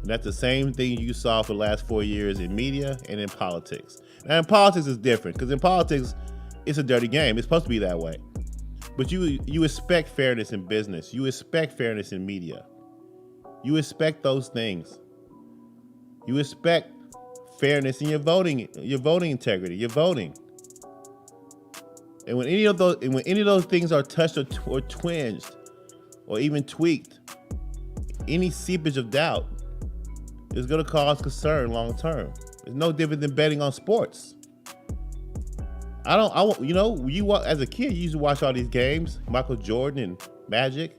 And that's the same thing you saw for the last 4 years in media and in politics. Now in politics it's different, because in politics it's a dirty game. It's supposed to be that way. But you expect fairness in business. You expect fairness in media. You expect those things. You expect fairness in your voting integrity, your voting. And when any of those things are touched or twinged or even tweaked, any seepage of doubt is going to cause concern long term. It's no different than betting on sports. As a kid, you used to watch all these games, Michael Jordan and Magic,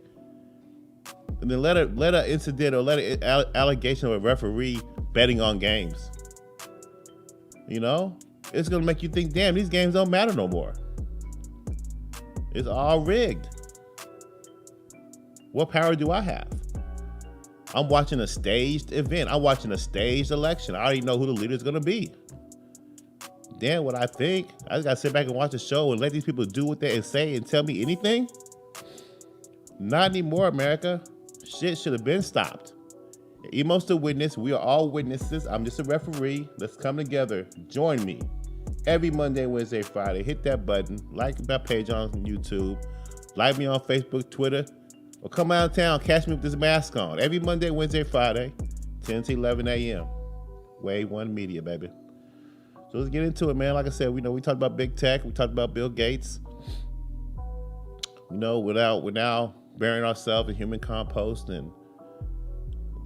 and then let an incident or let an allegation of a referee betting on games. It's gonna make you think, damn, these games don't matter no more. It's all rigged. What power do I have? I'm watching a staged event. I'm watching a staged election. I already know who the leader is gonna be. Damn, what I think. I just gotta sit back and watch the show and let these people do what they say and tell me anything? Not anymore, America. Shit should have been stopped. Emos the witness. We are all witnesses. I'm just a referee. Let's come together. Join me every Monday, Wednesday, Friday. Hit that button. Like my page on YouTube. Like me on Facebook, Twitter. Or come out of town. Catch me with this mask on. Every Monday, Wednesday, Friday, 10 to 11 a.m. Wave One Media, baby. So let's get into it, man. Like I said, we talked about big tech. We talked about Bill Gates. We're now burying ourselves in human compost, and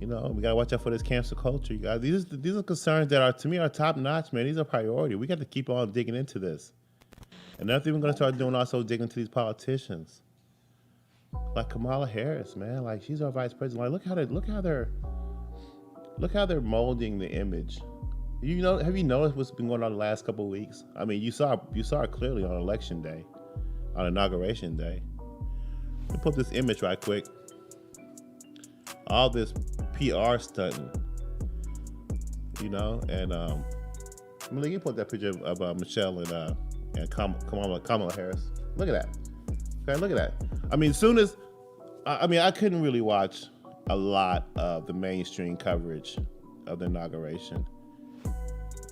we gotta watch out for this cancer culture, you guys. These are concerns that are, to me, are top notch, man. These are priority. We got to keep on digging into this. Another thing we're gonna start doing also digging into these politicians, like Kamala Harris, man. Like, she's our vice president. Like, look how they're molding the image. Have you noticed what's been going on the last couple of weeks? I mean, you saw it clearly on election day, on inauguration day. Let me put this image right quick. All this PR stunting, and let me put that picture of Michelle and Kamala Harris. Look at that. Okay, look at that. I mean, I couldn't really watch a lot of the mainstream coverage of the inauguration.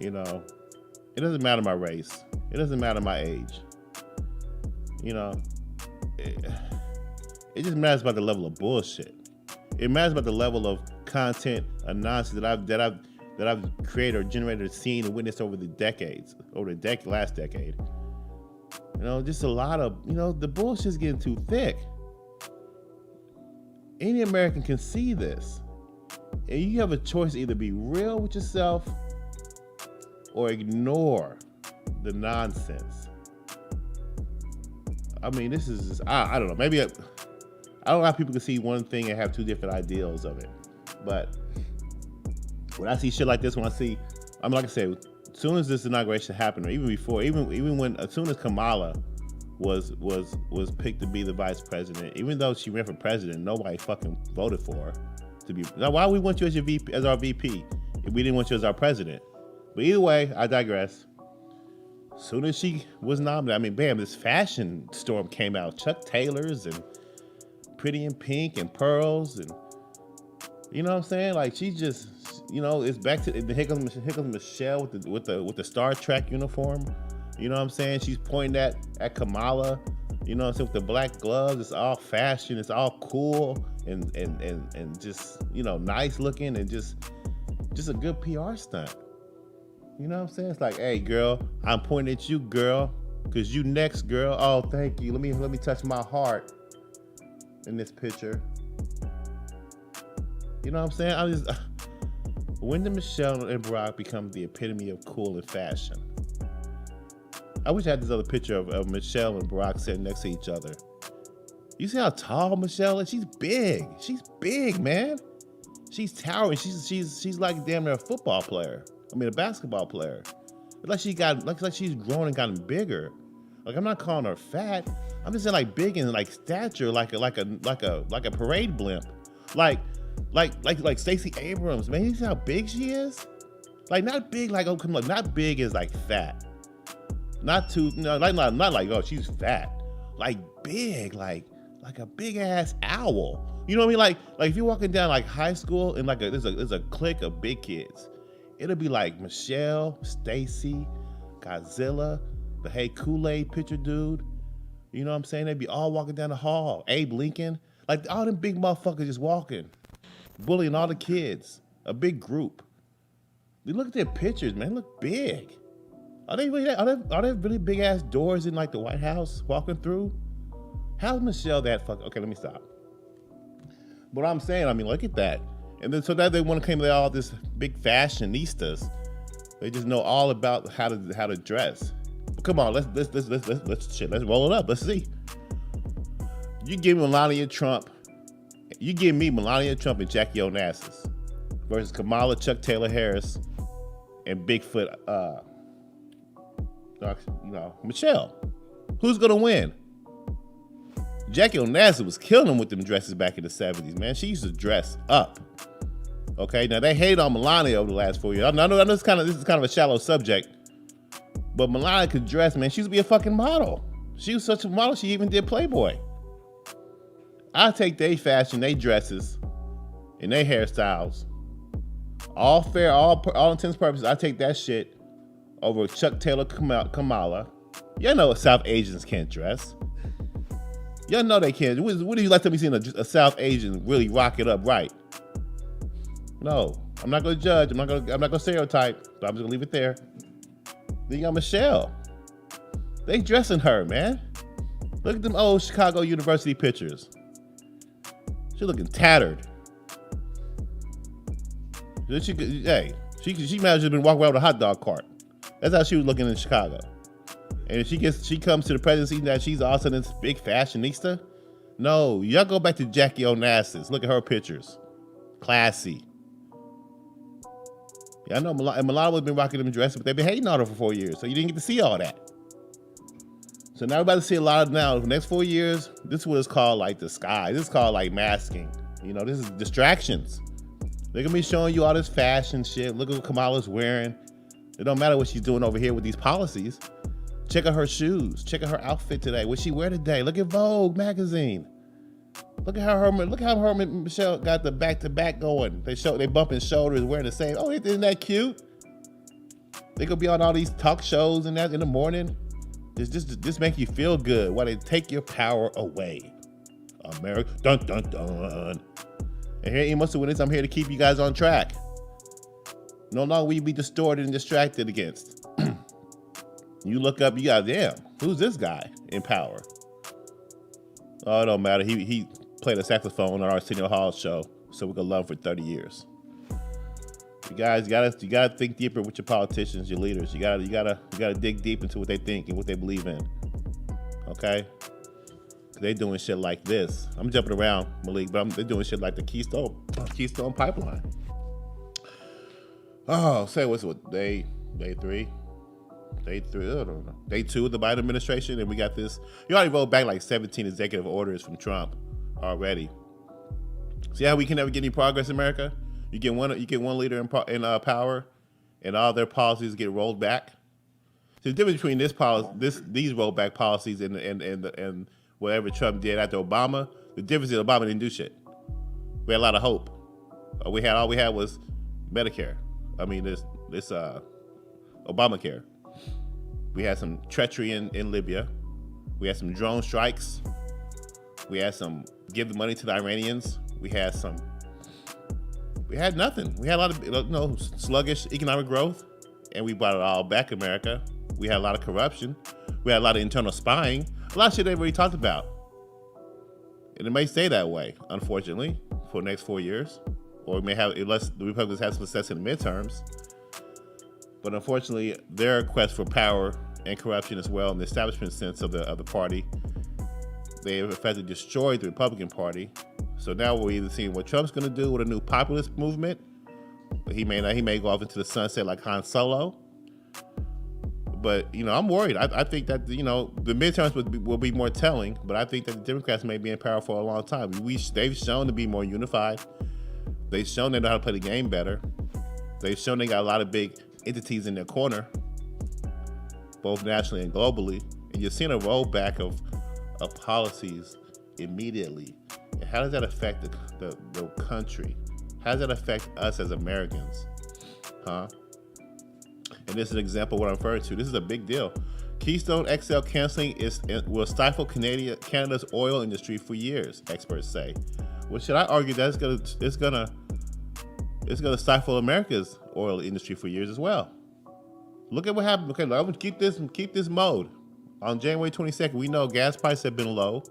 It doesn't matter my race. It doesn't matter my age. It just matters about the level of bullshit. It matters about the level of content and nonsense that I've created or generated, seen, and witnessed over the last decade. Just a lot of the bullshit's getting too thick. Any American can see this, and you have a choice to either be real with yourself or ignore the nonsense. I mean, this is just, I don't know. Maybe I don't know how people can see one thing and have two different ideals of it. But when I see shit like this, like I said, as soon as this inauguration happened, or even before, even when, as soon as Kamala was picked to be the vice president, even though she ran for president, nobody fucking voted for her to be. Now, why we want you as our VP, if we didn't want you as our president? But either way, I digress. As soon as she was nominated, I mean, bam, this fashion storm came out. Chuck Taylors and Pretty in Pink and Pearls, and you know what I'm saying? Like, she just, it's back to the here comes Michelle with the Star Trek uniform. You know what I'm saying? She's pointing at Kamala. You know what I'm saying? With the black gloves, it's all fashion, it's all cool and just nice looking, and just a good PR stunt. You know what I'm saying? It's like, hey, girl, I'm pointing at you, girl, because you next, girl. Oh, thank you. Let me touch my heart in this picture. You know what I'm saying? When did Michelle and Barack become the epitome of cool and fashion? I wish I had this other picture of Michelle and Barack sitting next to each other. You see how tall Michelle is? She's big. She's big, man. She's towering. She's like damn near a football player. I mean, a basketball player. It's like she's grown and gotten bigger. Like, I'm not calling her fat. I'm just saying, like, big in like stature, like a parade blimp. Like Stacey Abrams, man. You see how big she is? Like, not big like, oh, come on, not big as like fat. Not too, not like, oh, she's fat. Like big, like a big ass owl. You know what I mean? Like if you're walking down like high school and like there's a clique of big kids. It'll be like Michelle, Stacy, Godzilla, the Hey Kool-Aid picture dude. You know what I'm saying? They'd be all walking down the hall. Abe Lincoln. Like, all them big motherfuckers just walking, bullying all the kids. A big group. You look at their pictures, man. They look big. Are they really? Are they really big ass doors in like the White House walking through? How's Michelle that fuck? Okay, let me stop. But I'm saying, I mean, look at that. And then so that they want to claim they're all this big fashionistas. They just know all about how to dress. But come on, let's roll it up. Let's see. You give me Melania Trump and Jackie Onassis versus Kamala, Chuck Taylor Harris, and Bigfoot, Michelle. Who's gonna win? Jackie Onassis was killing them with them dresses back in the 70s, man. She used to dress up. Okay, now they hate on Melania over the last 4 years. I know this is kind of a shallow subject, but Melania could dress, man. She used to be a fucking model. She was such a model, she even did Playboy. I take their fashion, they dresses, and their hairstyles, all fair, all intents and purposes. I take that shit over Chuck Taylor, Kamala. Y'all know South Asians can't dress. Y'all know they can't. What do you like to be seeing a South Asian really rock it up right? No, I'm not gonna judge. I'm not gonna stereotype. But I'm just gonna leave it there. Then you got Michelle. They dressing her, man. Look at them old Chicago University pictures. She looking tattered. She might have just been walking around with a hot dog cart. That's how she was looking in Chicago. And if she comes to the presidency that she's also this big fashionista. No, y'all go back to Jackie Onassis. Look at her pictures. Classy. Yeah, I know Melania has been rocking them dresses, but they've been hating on her for 4 years, so you didn't get to see all that. So now we're about to see a lot of now. The next 4 years, this is what it's called like the sky. This is called like masking. You know, this is distractions. They're gonna be showing you all this fashion shit. Look at what Kamala's wearing. It don't matter what she's doing over here with these policies. Check out her shoes. Check out her outfit today. What she wear today? Look at Vogue magazine. Look at how her and Michelle got the back-to-back going. They bumping shoulders, wearing the same. Oh, isn't that cute? They gonna be on all these talk shows and that in the morning. Just make you feel good while they take your power away. America, dun dun dun. And here Emos the Witness, I'm here to keep you guys on track. No longer will you be distorted and distracted against. You look up, you got, damn, who's this guy in power? Oh, it don't matter. He played a saxophone on our Arsenio Hall show, so we could love him for 30 years. You guys you gotta think deeper with your politicians, your leaders. You gotta dig deep into what they think and what they believe in. Okay? They doing shit like this. I'm jumping around, Malik, but they're doing shit like the Keystone Pipeline. Oh, say what's day 3? Day 3, I don't know. Day 2 of the Biden administration, and we got this. You already rolled back like 17 executive orders from Trump already. See how we can never get any progress in America? You get one leader in power, and all their policies get rolled back. So the difference between these rollback policies and whatever Trump did after Obama, the difference is Obama didn't do shit. We had a lot of hope. All we had was Medicare. I mean, this Obamacare. We had some treachery in Libya. We had some drone strikes. We had some give the money to the Iranians. We had nothing. We had a lot of sluggish economic growth, and we brought it all back, America. We had a lot of corruption. We had a lot of internal spying. A lot of shit everybody talked about. And it may stay that way, unfortunately, for the next 4 years. Or it may have, unless the Republicans have success in the midterms. But unfortunately, their quest for power and corruption as well in the establishment sense of the party, they have effectively destroyed the Republican Party. So now we're either seeing what Trump's going to do with a new populist movement. He may go off into the sunset like Han Solo. But I'm worried. I think that the midterms will be more telling. But I think that the Democrats may be in power for a long time. They've shown to be more unified. They've shown they know how to play the game better. They've shown they got a lot of big entities in their corner, both nationally and globally, and you're seeing a rollback of policies immediately. And how does that affect the country? How does that affect us as Americans? Huh? And this is an example of what I'm referring to. This is a big deal. Keystone XL canceling will stifle Canada's oil industry for years, experts say. Well, should I argue that it's gonna it's going to stifle America's oil industry for years as well. Look at what happened. Okay, I'm going to keep this mode. On January 22nd, we know gas prices have been low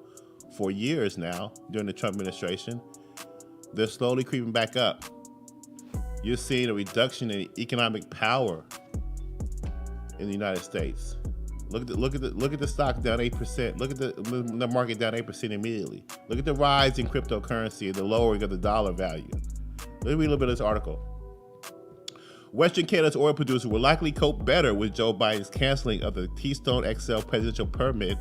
for years now during the Trump administration. They're slowly creeping back up. You're seeing a reduction in economic power in the United States. Look at the stock down 8%. Look at the market down 8% immediately. Look at the rise in cryptocurrency and the lowering of the dollar value. Let me read a little bit of this article. Western Canada's oil producers will likely cope better with Joe Biden's canceling of the Keystone XL presidential permit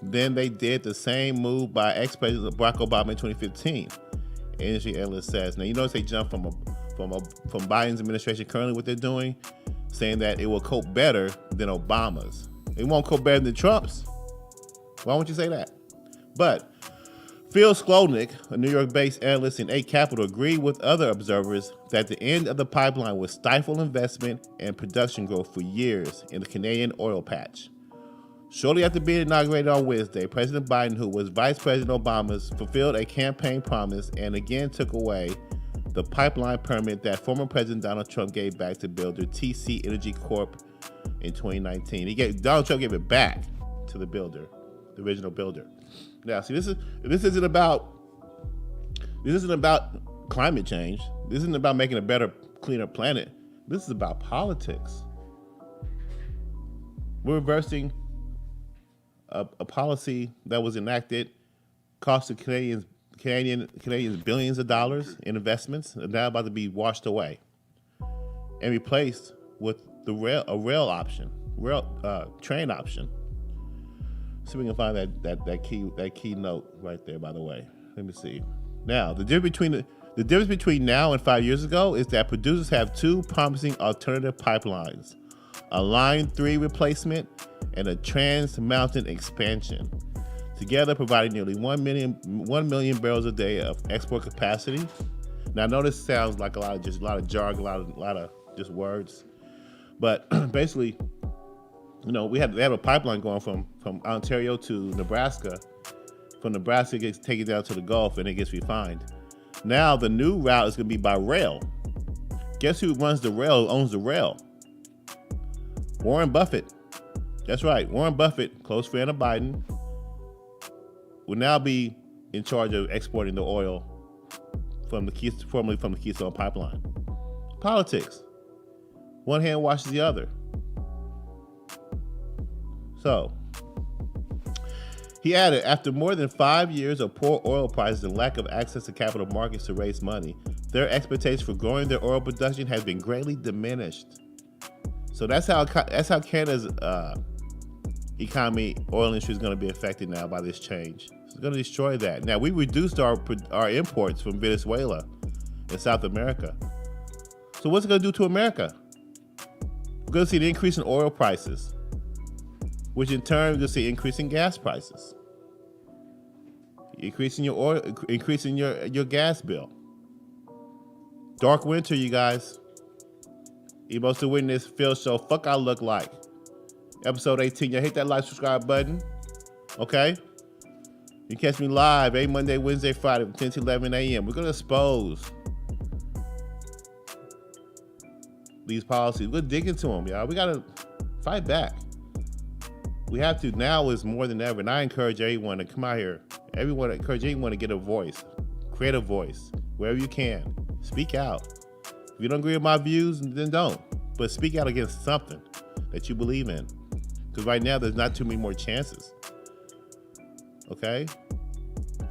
than they did the same move by ex-President Barack Obama in 2015. Industry analyst says. Now you notice they jumped from Biden's administration currently what they're doing, saying that it will cope better than Obama's. It won't cope better than Trump's. Why won't you say that? But Phil Skolnick, a New York-based analyst in A Capital, agreed with other observers that the end of the pipeline would stifle investment and production growth for years in the Canadian oil patch. Shortly after being inaugurated on Wednesday, President Biden, who was Vice President Obama's, fulfilled a campaign promise and again took away the pipeline permit that former President Donald Trump gave back to builder TC Energy Corp in 2019. Donald Trump gave it back to the builder, the original builder. Now, see, this isn't about climate change. This isn't about making a better, cleaner planet. This is about politics. We're reversing a policy that was enacted, cost the Canadians billions of dollars in investments, are now about to be washed away and replaced with a rail train option. See if we can find that key note right there. By the way, let me see. Now, the difference between now and 5 years ago is that producers have two promising alternative pipelines: a Line 3 replacement and a Trans Mountain expansion, together providing nearly 1 million barrels a day of export capacity. Now, I know this sounds like a lot of jargon, a lot of just words, but basically, they have a pipeline going from Ontario to Nebraska. From Nebraska, it gets taken down to the Gulf and it gets refined. Now the new route is going to be by rail. Guess who runs the rail, owns the rail? Warren Buffett. That's right. Warren Buffett, close friend of Biden, will now be in charge of exporting the oil formerly from the Keystone Pipeline. Politics. One hand washes the other. So, he added, after more than 5 years of poor oil prices and lack of access to capital markets to raise money, their expectations for growing their oil production has been greatly diminished. So that's how Canada's economy, oil industry is going to be affected now by this change. It's going to destroy that. Now, we reduced our imports from Venezuela and South America. So what's it going to do to America? We're going to see an increase in oil prices, which in turn, we're going to see increase in gas prices, increasing your gas bill. Dark winter, you guys. Emos the Witness, F.I.L.L. Show. Fuck I look like. Episode 18. Y'all hit that like, subscribe button. Okay? You can catch me live every Monday, Wednesday, Friday from 10 to 11 a.m. We're going to expose these policies. We're digging to them, y'all. We got to fight back. We have to. Now is more than ever. And I encourage everyone to come out here. Encourage everyone to get a voice. Create a voice. Wherever you can. Speak out. If you don't agree with my views, then don't. But speak out against something that you believe in. Because right now, there's not too many more chances. Okay?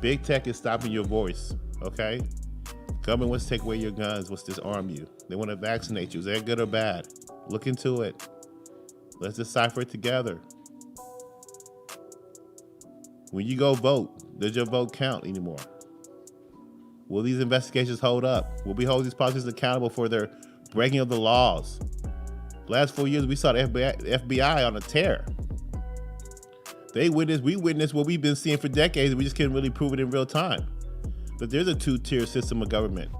Big tech is stopping your voice. Okay? Government wants to take away your guns, wants to disarm you. They want to vaccinate you. Is that good or bad? Look into it. Let's decipher it together. When you go vote, does your vote count anymore? Will these investigations hold up? Will we hold these politicians accountable for their breaking of the laws? The last 4 years, we saw the FBI on a tear. We witnessed what we've been seeing for decades, and we just couldn't really prove it in real time. But there's a two-tier system of government.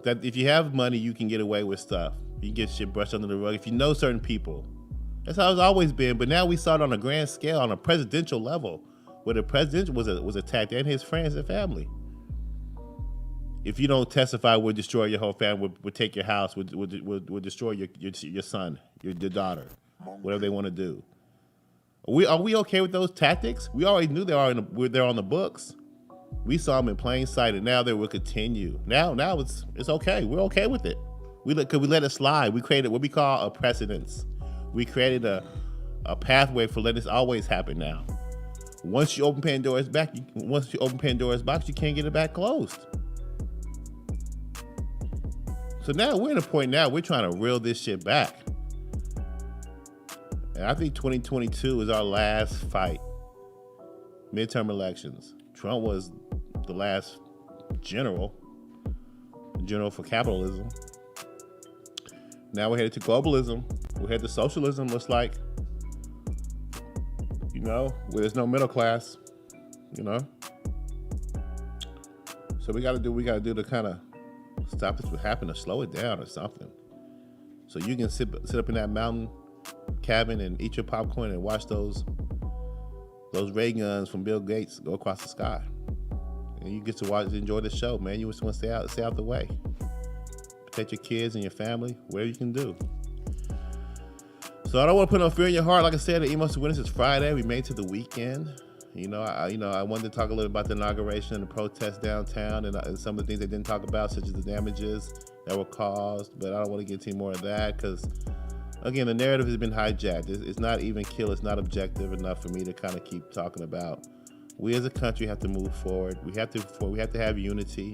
That if you have money, you can get away with stuff. You can get shit brushed under the rug if you know certain people. That's how it's always been. But now we saw it on a grand scale, on a presidential level, where the president was attacked and his friends and family. If you don't testify, we'll destroy your whole family. We'll take your house. We'll destroy your son, your daughter, whatever they want to do. Are we okay with those tactics? We already knew they're on the books. We saw them in plain sight, and now they will continue. Now it's okay. We're okay with it. We let it slide. We created what we call a precedence. We created a pathway for letting this always happen. Now, once you open Pandora's box, you can't get it back closed. So now we're at a point now we're trying to reel this shit back. And I think 2022 is our last fight. Midterm elections. Trump was the last general for capitalism. Now we're headed to globalism. We're headed to socialism. Looks like, where there's no middle class, So we got to do to kind of stop this from happening, or slow it down or something. So you can sit up in that mountain cabin and eat your popcorn and watch those ray guns from Bill Gates go across the sky. And you get to enjoy the show, man. You just want to stay out the way. Protect your kids and your family, whatever you can do. So I don't want to put no fear in your heart. Like I said, the Emos to Witness is Friday. We made it to the weekend. I wanted to talk a little about the inauguration and the protests downtown and some of the things they didn't talk about, such as the damages that were caused. But I don't want to get into more of that because, again, the narrative has been hijacked. It's not even kill. It's not objective enough for me to kind of keep talking about. We as a country have to move forward. We have to have unity,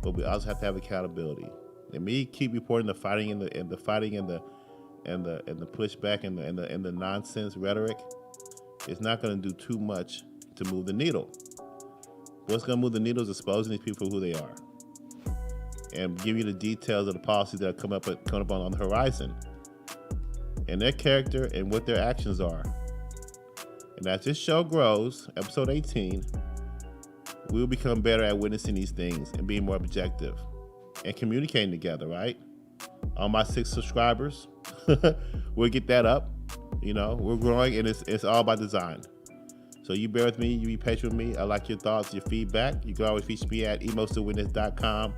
but we also have to have accountability. And me keep reporting the fighting and the pushback and the nonsense rhetoric. It's not going to do too much to move the needle. What's going to move the needle is exposing these people for who they are, and give you the details of the policies that are coming up on the horizon, and their character and what their actions are. And as this show grows, episode 18, we will become better at witnessing these things and being more objective and communicating together, right? All my 6 subscribers, we'll get that up. We're growing, and it's all by design. So you bear with me, you be patient with me. I like your thoughts, your feedback. You can always reach me at emostowitness.com.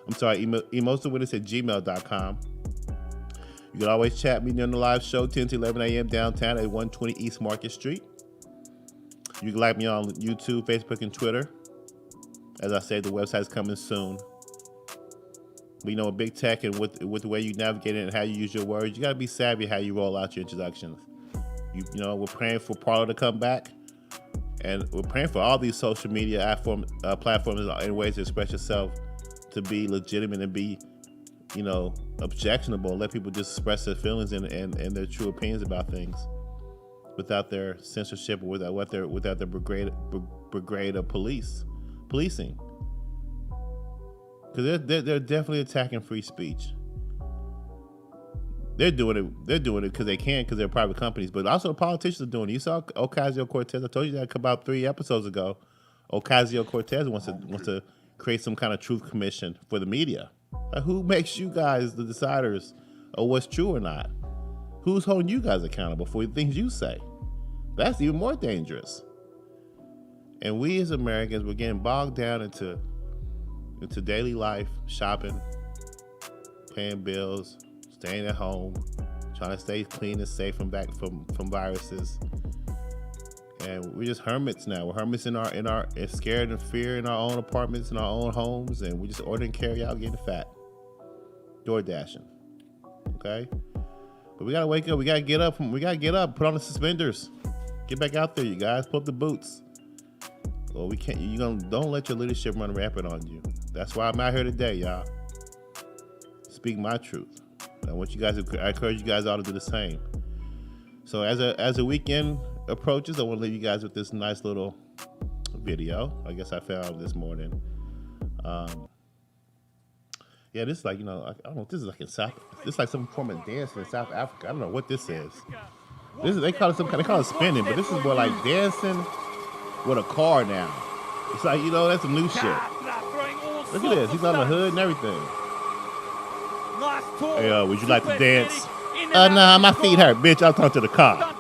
I'm sorry, emostowitness@gmail.com. You can always chat me during the live show, 10 to 11 a.m. downtown at 120 East Market Street. You can like me on YouTube, Facebook, and Twitter. As I said, the website's coming soon. But with big tech and with the way you navigate it and how you use your words, you got to be savvy how you roll out your introductions. We're praying for Parler to come back, and we're praying for all these social media platforms and ways to express yourself to be legitimate and be, objectionable, and let people just express their feelings and their true opinions about things without their censorship or without their brigade of policing. Because they're definitely attacking free speech. They're doing it because they can, because they're private companies. But also the politicians are doing it. You saw Ocasio-Cortez. I told you that about 3 episodes ago. Ocasio-Cortez wants to create some kind of truth commission for the media. Like, who makes you guys the deciders of what's true or not? Who's holding you guys accountable for the things you say? That's even more dangerous. And we as Americans, we're getting bogged down into daily life, shopping, paying bills, staying at home, trying to stay clean and safe from viruses. And we're just hermits now. We're hermits in our scared and fear in our own apartments, in our own homes, and we're just ordering carry out, getting fat, door dashing. Okay, but we gotta wake up. We gotta get up. Put on the suspenders. Get back out there, you guys. Put up the boots. Well, we can't. Don't let your leadership run rampant on you. That's why I'm out here today, y'all. Speak my truth. I encourage you guys all to do the same. So as a weekend approaches, I want to leave you guys with this nice little video. I guess I found this morning. This is like, I don't know. This is like in South. This is like some form of dance in South Africa. I don't know what this is. They call it spinning, but this is more like dancing with a car now. It's like, that's some new shit. Look at this. He's on the hood and everything. Hey, would you like to dance? Nah, my feet hurt, bitch. I'll talk to the car. Look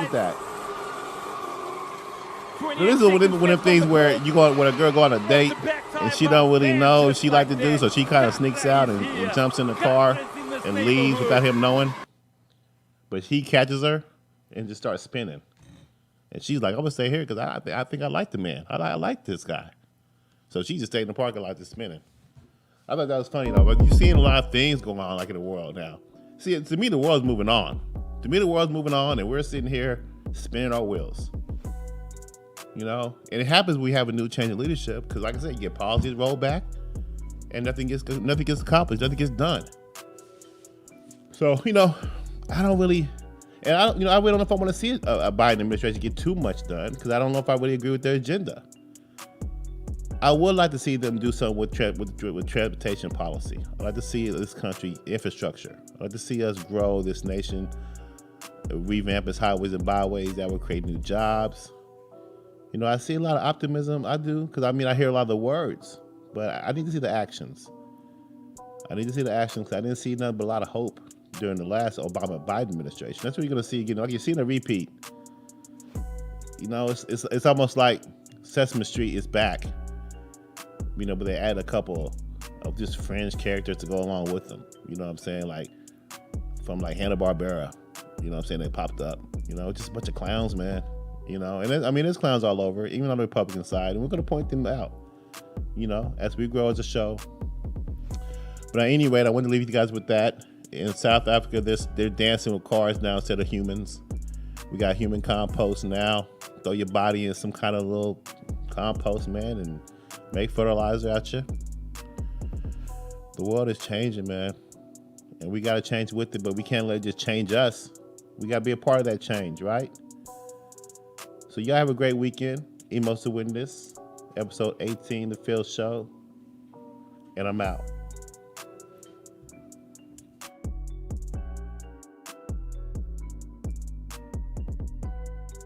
at that. So this is one of them things where you go when a girl go on a date and she don't really know what she like to do, so she kind of sneaks out and jumps in the car and leaves without him knowing. But he catches her and just starts spinning, and she's like, "I'm gonna stay here because I think I like the man. I like this guy." So she just stayed in the parking lot just spinning. I thought that was funny though. But you're seeing a lot of things going on like in the world now. See, to me, the world's moving on. To me, the world's moving on, and we're sitting here spinning our wheels. You know, and it happens when we have a new change in leadership because, like I said, you get policies rolled back, and nothing gets accomplished, nothing gets done. So you know, I don't really, and I really don't know if I want to see a Biden administration get too much done because I don't know if I really agree with their agenda. I would like to see them do something with transportation policy. I'd like to see this country infrastructure. I'd like to see us grow this nation, revamp its highways and byways that would create new jobs. You know, I see a lot of optimism. I do, because I hear a lot of the words, but I need to see the actions. I need to see the actions because I didn't see nothing but a lot of hope during the last Obama-Biden administration. That's what you're going to see again. Like you're seeing a repeat. You know, it's almost like Sesame Street is back. You know, but they add a couple of just fringe characters to go along with them. You know what I'm saying? Like, from like Hanna-Barbera. You know what I'm saying? They popped up. You know, just a bunch of clowns, man. You know, and there's clowns all over, even on the Republican side, and we're going to point them out, you know, as we grow as a show. But at any rate, I wanted to leave you guys with that. In South Africa, they're dancing with cars now instead of humans. We got human compost now. Throw your body in some kind of little compost, man, and make fertilizer out you. The world is changing, man, and we got to change with it, but we can't let it just change us. We got to be a part of that change, right? So y'all have a great weekend. Emos the Witness, episode 18, The F.I.L.L. Show, and I'm out.